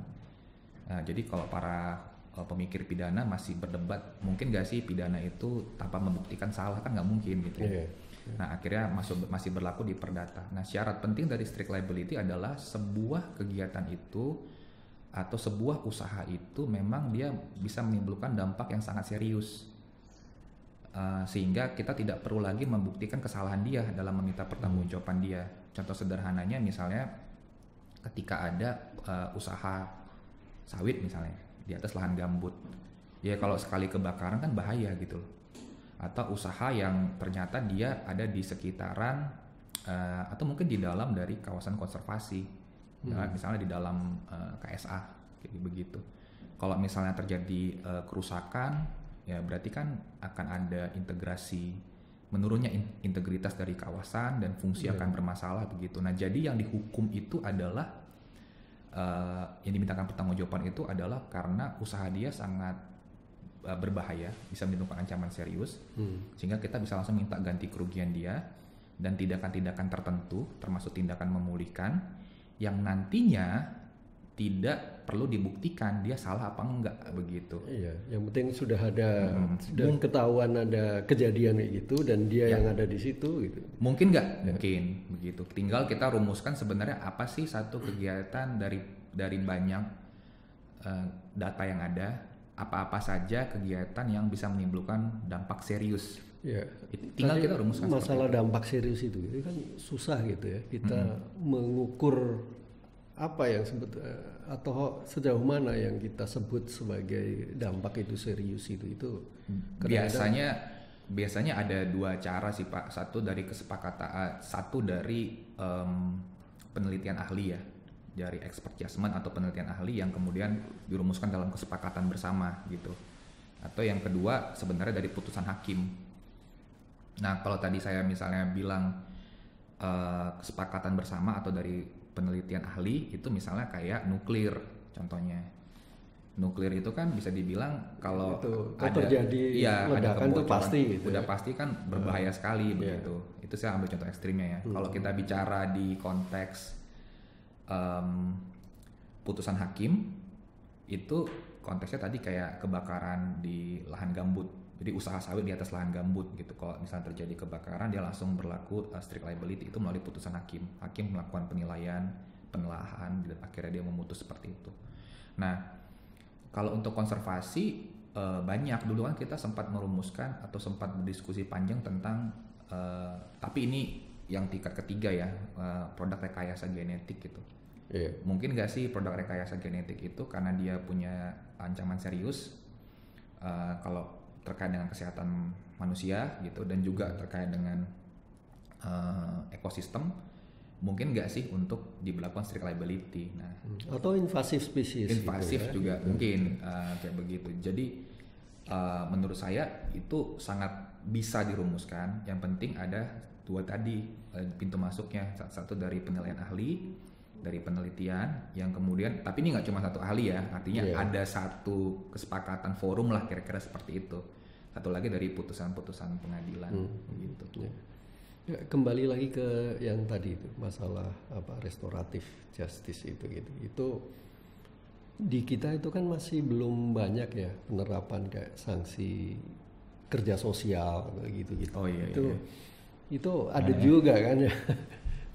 Jadi kalau para pemikir pidana masih berdebat mungkin nggak sih pidana itu tanpa membuktikan salah, kan nggak mungkin gitu ya. Nah akhirnya masih berlaku di perdata. Nah syarat penting dari strict liability adalah sebuah kegiatan itu atau sebuah usaha itu memang dia bisa menimbulkan dampak yang sangat serius, sehingga kita tidak perlu lagi membuktikan kesalahan dia dalam meminta pertanggungjawaban dia. Contoh sederhananya misalnya ketika ada usaha sawit misalnya di atas lahan gambut, ya kalau sekali kebakaran kan bahaya gitu. Atau usaha yang ternyata dia ada di sekitaran atau mungkin di dalam dari kawasan konservasi, misalnya di dalam KSA kayak begitu. Kalau misalnya terjadi kerusakan, ya berarti kan akan ada integrasi, menurunnya integritas dari kawasan dan fungsi akan bermasalah begitu. Nah jadi yang dihukum itu adalah yang dimintakan pertanggungjawaban itu adalah karena usaha dia sangat berbahaya, bisa menimbulkan ancaman serius, sehingga kita bisa langsung minta ganti kerugian dia dan tindakan-tindakan tertentu termasuk tindakan memulihkan yang nantinya tidak perlu dibuktikan dia salah apa enggak begitu. Iya, yang penting sudah ada sudah ketahuan ada kejadian kayak gitu dan dia yang ada di situ gitu. Mungkin enggak? Mungkin begitu. Tinggal kita rumuskan sebenarnya apa sih satu kegiatan dari banyak data yang ada, apa-apa saja kegiatan yang bisa menimbulkan dampak serius. Ya. Tinggal kita rumuskan. Masalah dampak serius itu kan susah gitu ya. Kita mengukur apa yang atau sejauh mana yang kita sebut sebagai dampak itu serius itu biasanya ada dua cara sih Pak. Satu dari kesepakatan, satu dari penelitian ahli ya, dari expert judgment atau penelitian ahli yang kemudian dirumuskan dalam kesepakatan bersama gitu. Atau yang kedua sebenarnya dari putusan hakim. Nah kalau tadi saya misalnya bilang kesepakatan bersama atau dari penelitian ahli itu misalnya kayak nuklir contohnya. Nuklir itu kan bisa dibilang kalau ada terjadi ledakan itu pasti gitu. Udah pasti kan berbahaya sekali begitu. Itu saya ambil contoh ekstrimnya ya. Kalau kita bicara di konteks putusan hakim itu konteksnya tadi kayak kebakaran di lahan gambut. Jadi usaha sawit di atas lahan gambut gitu. Kalau misalnya terjadi kebakaran dia langsung berlaku strict liability itu melalui putusan hakim. Hakim melakukan penilaian, penelahan dan akhirnya dia memutus seperti itu. Nah, kalau untuk konservasi banyak dulu kan kita sempat merumuskan atau sempat berdiskusi panjang tentang tapi ini yang tingkat ketiga ya, produk rekayasa genetik gitu. Mungkin nggak sih produk rekayasa genetik itu karena dia punya ancaman serius kalau terkait dengan kesehatan manusia gitu dan juga terkait dengan ekosistem, mungkin nggak sih untuk diberlakukan strict liability. Nah, atau invasive species. Invasif gitu ya? Juga mungkin kayak begitu. Jadi menurut saya itu sangat bisa dirumuskan. Yang penting ada dua tadi pintu masuknya. Satu dari penilaian ahli, dari penelitian, yang kemudian tapi ini nggak cuma satu ahli ya, artinya ada satu kesepakatan forum lah kira-kira seperti itu. Satu lagi dari putusan-putusan pengadilan gitu. Ya, kembali lagi ke yang tadi itu masalah restoratif justice itu gitu. Itu di kita itu kan masih belum banyak ya penerapan kayak sanksi kerja sosial gitu. Oh iya. Itu Itu ada juga kan ya,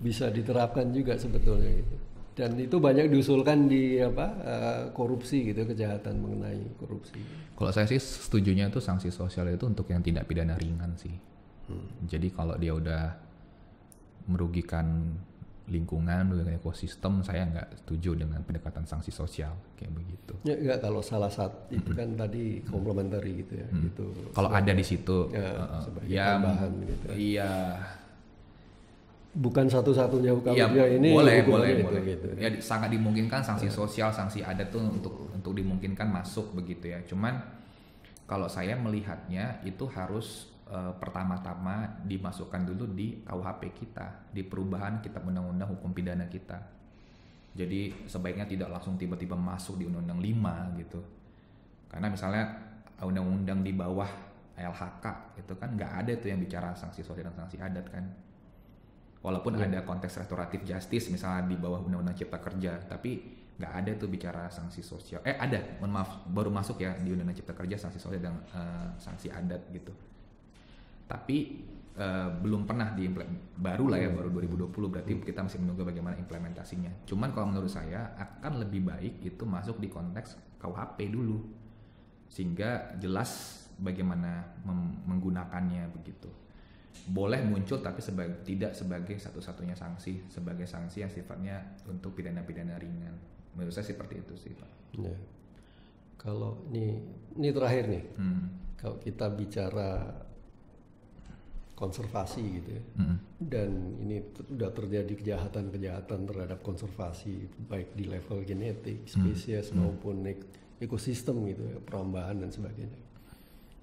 bisa diterapkan juga sebetulnya gitu. Dan itu banyak diusulkan di korupsi gitu, kejahatan mengenai korupsi. Kalau saya sih setujunya itu sanksi sosial itu untuk yang tindak pidana ringan sih. Jadi kalau dia udah merugikan lingkungan, merugikan ekosistem, saya nggak setuju dengan pendekatan sanksi sosial kayak begitu. Ya nggak, kalau salah satu itu kan tadi komplementari gitu ya. Gitu. Kalau ada di situ, sebagai ya tambahan gitu. Iya. Bukan satu-satunya hukum Ya, ini boleh. itu, gitu. Ya sangat dimungkinkan sanksi sosial, sanksi adat tuh untuk dimungkinkan masuk begitu ya. Cuman kalau saya melihatnya itu harus pertama-tama dimasukkan dulu di KUHP kita, di perubahan kitab undang-undang hukum pidana kita. Jadi sebaiknya tidak langsung tiba-tiba masuk di undang-undang 5 gitu. Karena misalnya undang-undang di bawah LHK itu kan nggak ada tuh yang bicara sanksi sosial dan sanksi adat kan. Walaupun ada konteks restoratif justice misalnya di bawah Undang-Undang Cipta Kerja, tapi nggak ada tuh bicara sanksi sosial. Ada, mohon maaf, baru masuk ya di Undang-Undang Cipta Kerja sanksi sosial dan sanksi adat gitu. Tapi belum pernah baru lah ya, baru 2020, berarti kita masih menunggu bagaimana implementasinya. Cuman kalau menurut saya akan lebih baik itu masuk di konteks KUHP dulu, sehingga jelas bagaimana menggunakannya begitu. Boleh muncul tapi tidak sebagai satu-satunya sanksi, sebagai sanksi yang sifatnya untuk pidana-pidana ringan. Menurut saya seperti itu sih Pak. Ya. Kalau ini terakhir nih, kalau kita bicara konservasi gitu ya, dan ini sudah terjadi kejahatan-kejahatan terhadap konservasi baik di level genetik, spesies maupun ekosistem gitu ya, perambahan dan sebagainya.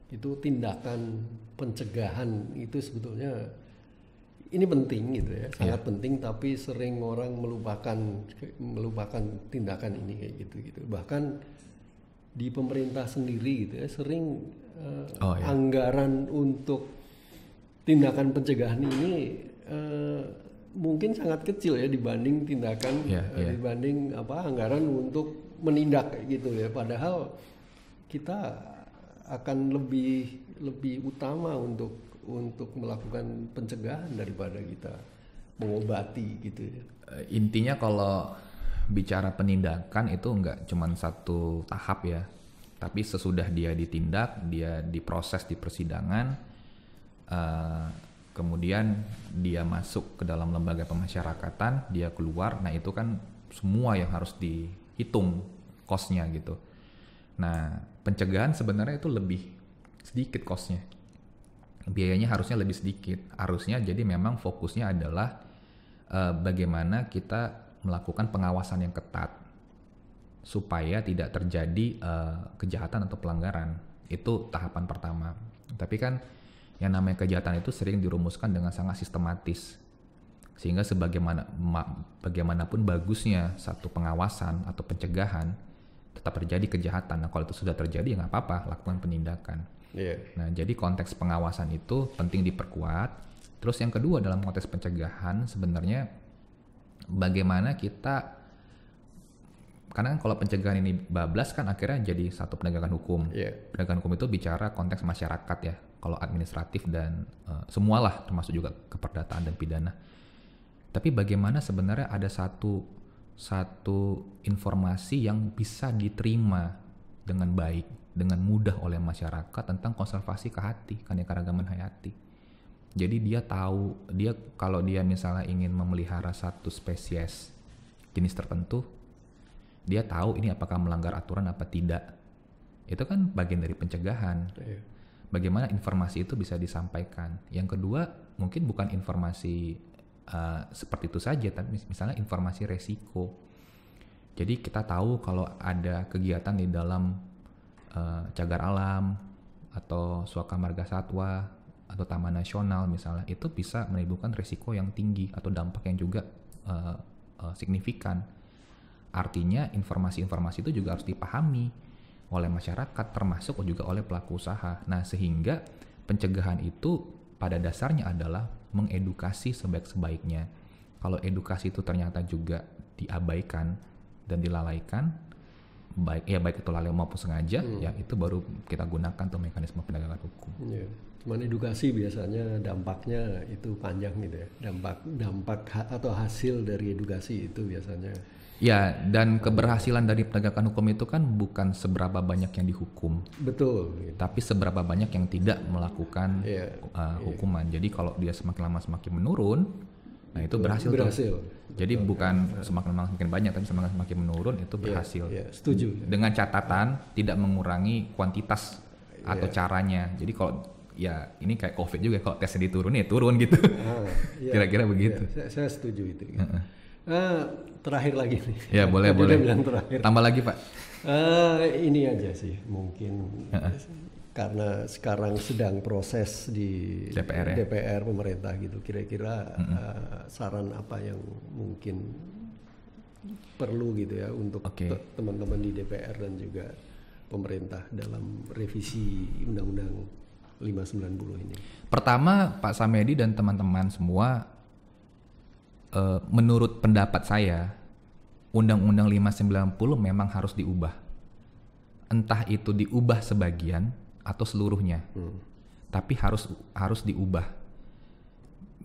Itu tindakan pencegahan itu sebetulnya ini penting gitu ya, sangat penting, tapi sering orang melupakan tindakan ini kayak gitu. Bahkan di pemerintah sendiri gitu ya, sering anggaran untuk tindakan pencegahan ini mungkin sangat kecil ya dibanding tindakan dibanding anggaran untuk menindak kayak gitu ya. Padahal kita akan lebih utama untuk melakukan pencegahan daripada kita mengobati gitu ya. Intinya kalau bicara penindakan itu enggak cuma satu tahap ya, tapi sesudah dia ditindak, dia diproses di persidangan, kemudian dia masuk ke dalam lembaga pemasyarakatan, dia keluar, nah itu kan semua yang harus dihitung cost-nya gitu. Nah, pencegahan sebenarnya itu lebih sedikit cost-nya. Biayanya harusnya lebih sedikit. Harusnya jadi memang fokusnya adalah bagaimana kita melakukan pengawasan yang ketat supaya tidak terjadi kejahatan atau pelanggaran. Itu tahapan pertama. Tapi kan yang namanya kejahatan itu sering dirumuskan dengan sangat sistematis. Sehingga bagaimanapun bagusnya satu pengawasan atau pencegahan, tetap terjadi kejahatan. Nah kalau itu sudah terjadi ya nggak apa-apa, lakukan penindakan. Nah jadi konteks pengawasan itu penting diperkuat. Terus yang kedua dalam konteks pencegahan sebenarnya bagaimana kita, karena kalau pencegahan ini bablas kan akhirnya jadi satu penegakan hukum. Penegakan hukum itu bicara konteks masyarakat ya. Kalau administratif dan semualah termasuk juga keperdataan dan pidana. Tapi bagaimana sebenarnya ada satu informasi yang bisa diterima dengan baik, dengan mudah oleh masyarakat tentang konservasi keanekaragaman hayati. Jadi dia tahu, kalau dia misalnya ingin memelihara satu spesies jenis tertentu, dia tahu ini apakah melanggar aturan apa tidak. Itu kan bagian dari pencegahan. Bagaimana informasi itu bisa disampaikan. Yang kedua, mungkin bukan informasi seperti itu saja, tapi misalnya informasi resiko. Jadi kita tahu kalau ada kegiatan di dalam cagar alam atau suaka marga satwa atau taman nasional misalnya, itu bisa menimbulkan resiko yang tinggi atau dampak yang juga signifikan. Artinya informasi-informasi itu juga harus dipahami oleh masyarakat, termasuk juga oleh pelaku usaha. Nah sehingga pencegahan itu pada dasarnya adalah mengedukasi sebaik-sebaiknya. Kalau edukasi itu ternyata juga diabaikan dan dilalaikan, baik itu lalai maupun sengaja, ya itu baru kita gunakan tuh mekanisme penegakan hukum. Ya. Cuman edukasi biasanya dampaknya itu panjang gitu ya. Dampak atau hasil dari edukasi itu biasanya. Ya, dan keberhasilan dari penegakan hukum itu kan bukan seberapa banyak yang dihukum. Betul. Gitu. Tapi seberapa banyak yang tidak melakukan hukuman. Jadi kalau dia semakin lama semakin menurun, nah itu berhasil. Tuh. Jadi bukan semakin lama semakin banyak, tapi semakin menurun itu berhasil. Setuju. Dengan catatan tidak mengurangi kuantitas atau caranya. Jadi kalau ya ini kayak COVID juga, kalau tesnya diturunin ya turun gitu. Kira-kira begitu. Saya setuju itu. Gitu. Terakhir lagi nih. Ya boleh. Tambah lagi Pak. Ini aja sih mungkin karena sekarang sedang proses di DPR pemerintah gitu. Kira-kira saran apa yang mungkin perlu gitu ya untuk teman-teman di DPR dan juga pemerintah dalam revisi Undang-Undang 590 ini. Pertama Pak Samedi dan teman-teman semua, menurut pendapat saya, Undang-Undang 590 memang harus diubah. Entah itu diubah sebagian atau seluruhnya. Tapi harus diubah.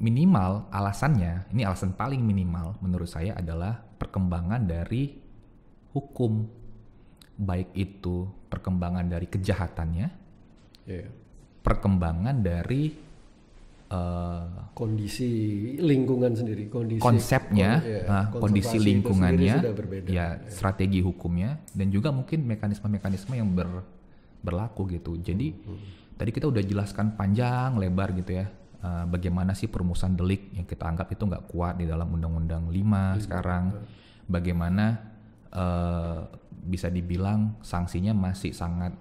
Minimal alasannya, ini alasan paling minimal menurut saya adalah perkembangan dari hukum. Baik itu perkembangan dari kejahatannya, perkembangan dari kondisi lingkungan sendiri, konsepnya, kondisi lingkungannya, strategi hukumnya, dan juga mungkin mekanisme-mekanisme yang berlaku gitu. Jadi tadi kita udah jelaskan panjang lebar gitu ya, bagaimana sih perumusan delik yang kita anggap itu nggak kuat di dalam Undang-Undang 5 sekarang, bagaimana bisa dibilang sanksinya masih sangat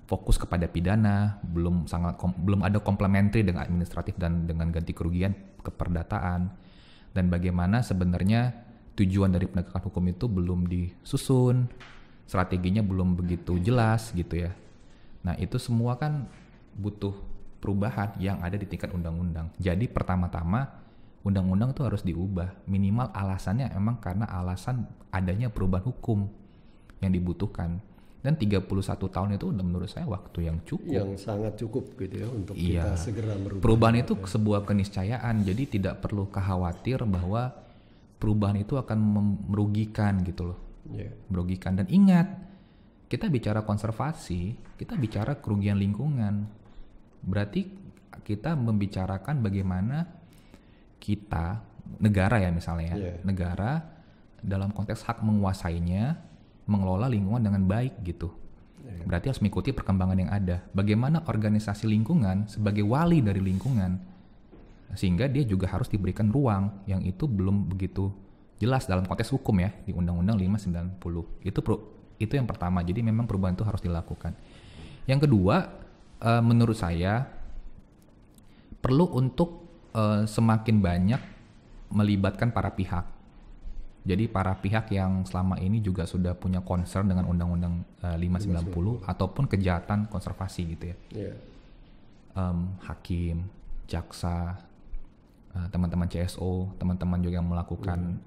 fokus kepada pidana, belum ada komplementari dengan administratif dan dengan ganti kerugian keperdataan, dan bagaimana sebenarnya tujuan dari penegakan hukum itu belum disusun, strateginya belum begitu jelas gitu ya. Nah itu semua kan butuh perubahan yang ada di tingkat undang-undang. Jadi pertama-tama undang-undang itu harus diubah, minimal alasannya emang karena alasan adanya perubahan hukum yang dibutuhkan. Dan 31 tahun itu udah menurut saya waktu yang cukup. Yang sangat cukup gitu ya untuk kita segera merubah. Perubahan itu sebuah keniscayaan, jadi tidak perlu khawatir bahwa perubahan itu akan merugikan gitu loh. Merugikan. Dan ingat, kita bicara konservasi, kita bicara kerugian lingkungan. Berarti kita membicarakan bagaimana kita, negara ya misalnya negara dalam konteks hak menguasainya, mengelola lingkungan dengan baik gitu. Berarti harus mengikuti perkembangan yang ada. Bagaimana organisasi lingkungan sebagai wali dari lingkungan, sehingga dia juga harus diberikan ruang yang itu belum begitu jelas dalam konteks hukum ya di Undang-Undang 590. Itu yang pertama. Jadi memang perubahan itu harus dilakukan. Yang kedua, menurut saya perlu untuk semakin banyak melibatkan para pihak. Jadi para pihak yang selama ini juga sudah punya concern dengan Undang-Undang 590 ataupun kejahatan konservasi gitu ya. Hakim, jaksa, teman-teman CSO, teman-teman juga yang melakukan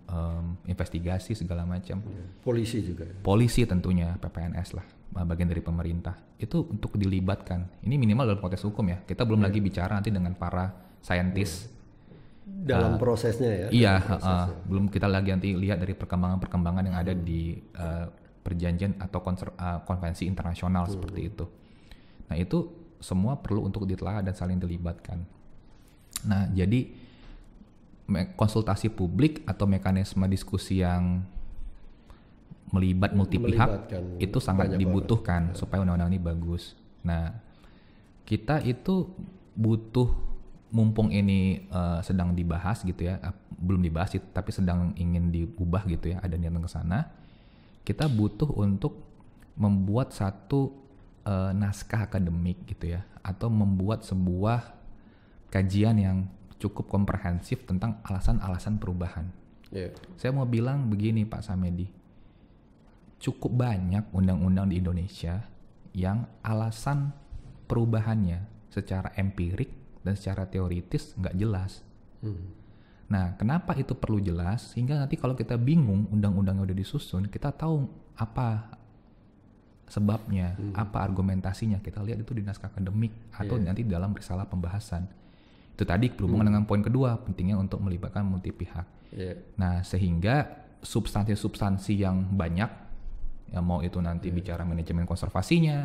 investigasi segala macam. Polisi juga. Polisi tentunya, PPNS lah, bagian dari pemerintah. Itu untuk dilibatkan. Ini minimal dalam konteks hukum ya. Kita belum lagi bicara nanti dengan para saintis. Dalam prosesnya ya. Iya, belum kita lagi nanti lihat dari perkembangan yang ada di perjanjian atau konvensi internasional seperti itu. Nah itu semua perlu untuk ditelaah dan saling dilibatkan. Nah jadi konsultasi publik atau mekanisme diskusi yang melibat multi pihak itu sangat dibutuhkan supaya undang-undang ini bagus. Nah kita itu butuh, mumpung ini sedang dibahas gitu ya, belum dibahas tapi sedang ingin diubah gitu ya, ada niatan ke sana, kita butuh untuk membuat satu naskah akademik gitu ya, atau membuat sebuah kajian yang cukup komprehensif tentang alasan-alasan perubahan. Saya mau bilang begini Pak Samedi, cukup banyak undang-undang di Indonesia yang alasan perubahannya secara empirik dan secara teoritis nggak jelas. Nah, kenapa itu perlu jelas? Sehingga nanti kalau kita bingung undang-undang yang udah disusun, kita tahu apa sebabnya, apa argumentasinya. Kita lihat itu di naskah akademik atau nanti dalam risalah pembahasan. Itu tadi berhubungan dengan poin kedua, pentingnya untuk melibatkan multi pihak. Nah, sehingga substansi-substansi yang banyak, ya mau itu nanti bicara manajemen konservasinya,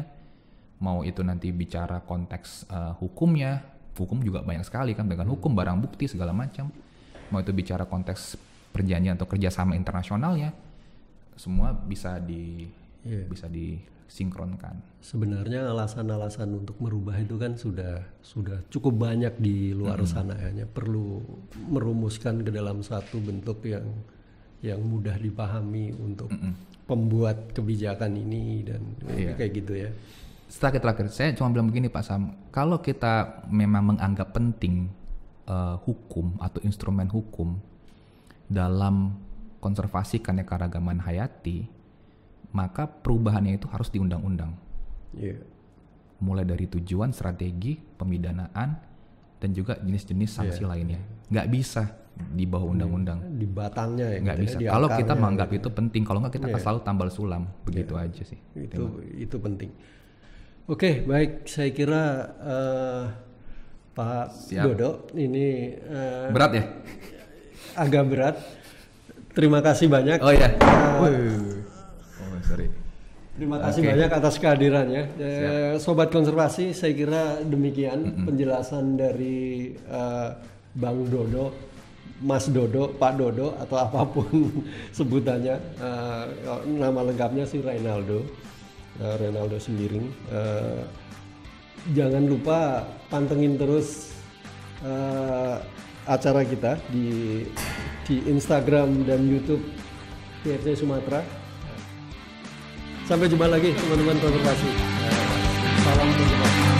mau itu nanti bicara konteks hukumnya, hukum juga banyak sekali kan, dengan hukum, barang bukti, segala macam. Mau itu bicara konteks perjanjian atau kerjasama internasionalnya, semua bisa disinkronkan. Sebenarnya alasan-alasan untuk merubah itu kan sudah cukup banyak di luar sana, hanya perlu merumuskan ke dalam satu bentuk yang mudah dipahami untuk pembuat kebijakan ini dan kayak gitu ya. Terakhir, saya cuma bilang begini Pak Sam, kalau kita memang menganggap penting hukum atau instrumen hukum dalam konservasi keanekaragaman hayati, maka perubahannya itu harus di undang-undang. Mulai dari tujuan, strategi, pemidanaan, dan juga jenis-jenis sanksi lainnya. Nggak bisa di bawah undang-undang. Di batangnya ya. Nggak bisa. Kalau kita menganggap itu penting, kalau nggak kita akan selalu tambal sulam. Begitu aja sih. Itu penting. Oke, baik. Saya kira Pak Dodo ini berat ya? Agak berat. Terima kasih banyak. Oh iya. Sorry. Terima kasih banyak atas kehadirannya. Sobat Konservasi, saya kira demikian penjelasan dari Bang Dodo, Mas Dodo, Pak Dodo, atau apapun sebutannya. Nama lengkapnya sih Reynaldo Sembiring. Jangan lupa pantengin terus acara kita di Instagram dan YouTube PRC Sumatera. Sampai jumpa lagi teman-teman konservasi. Salam konservasi.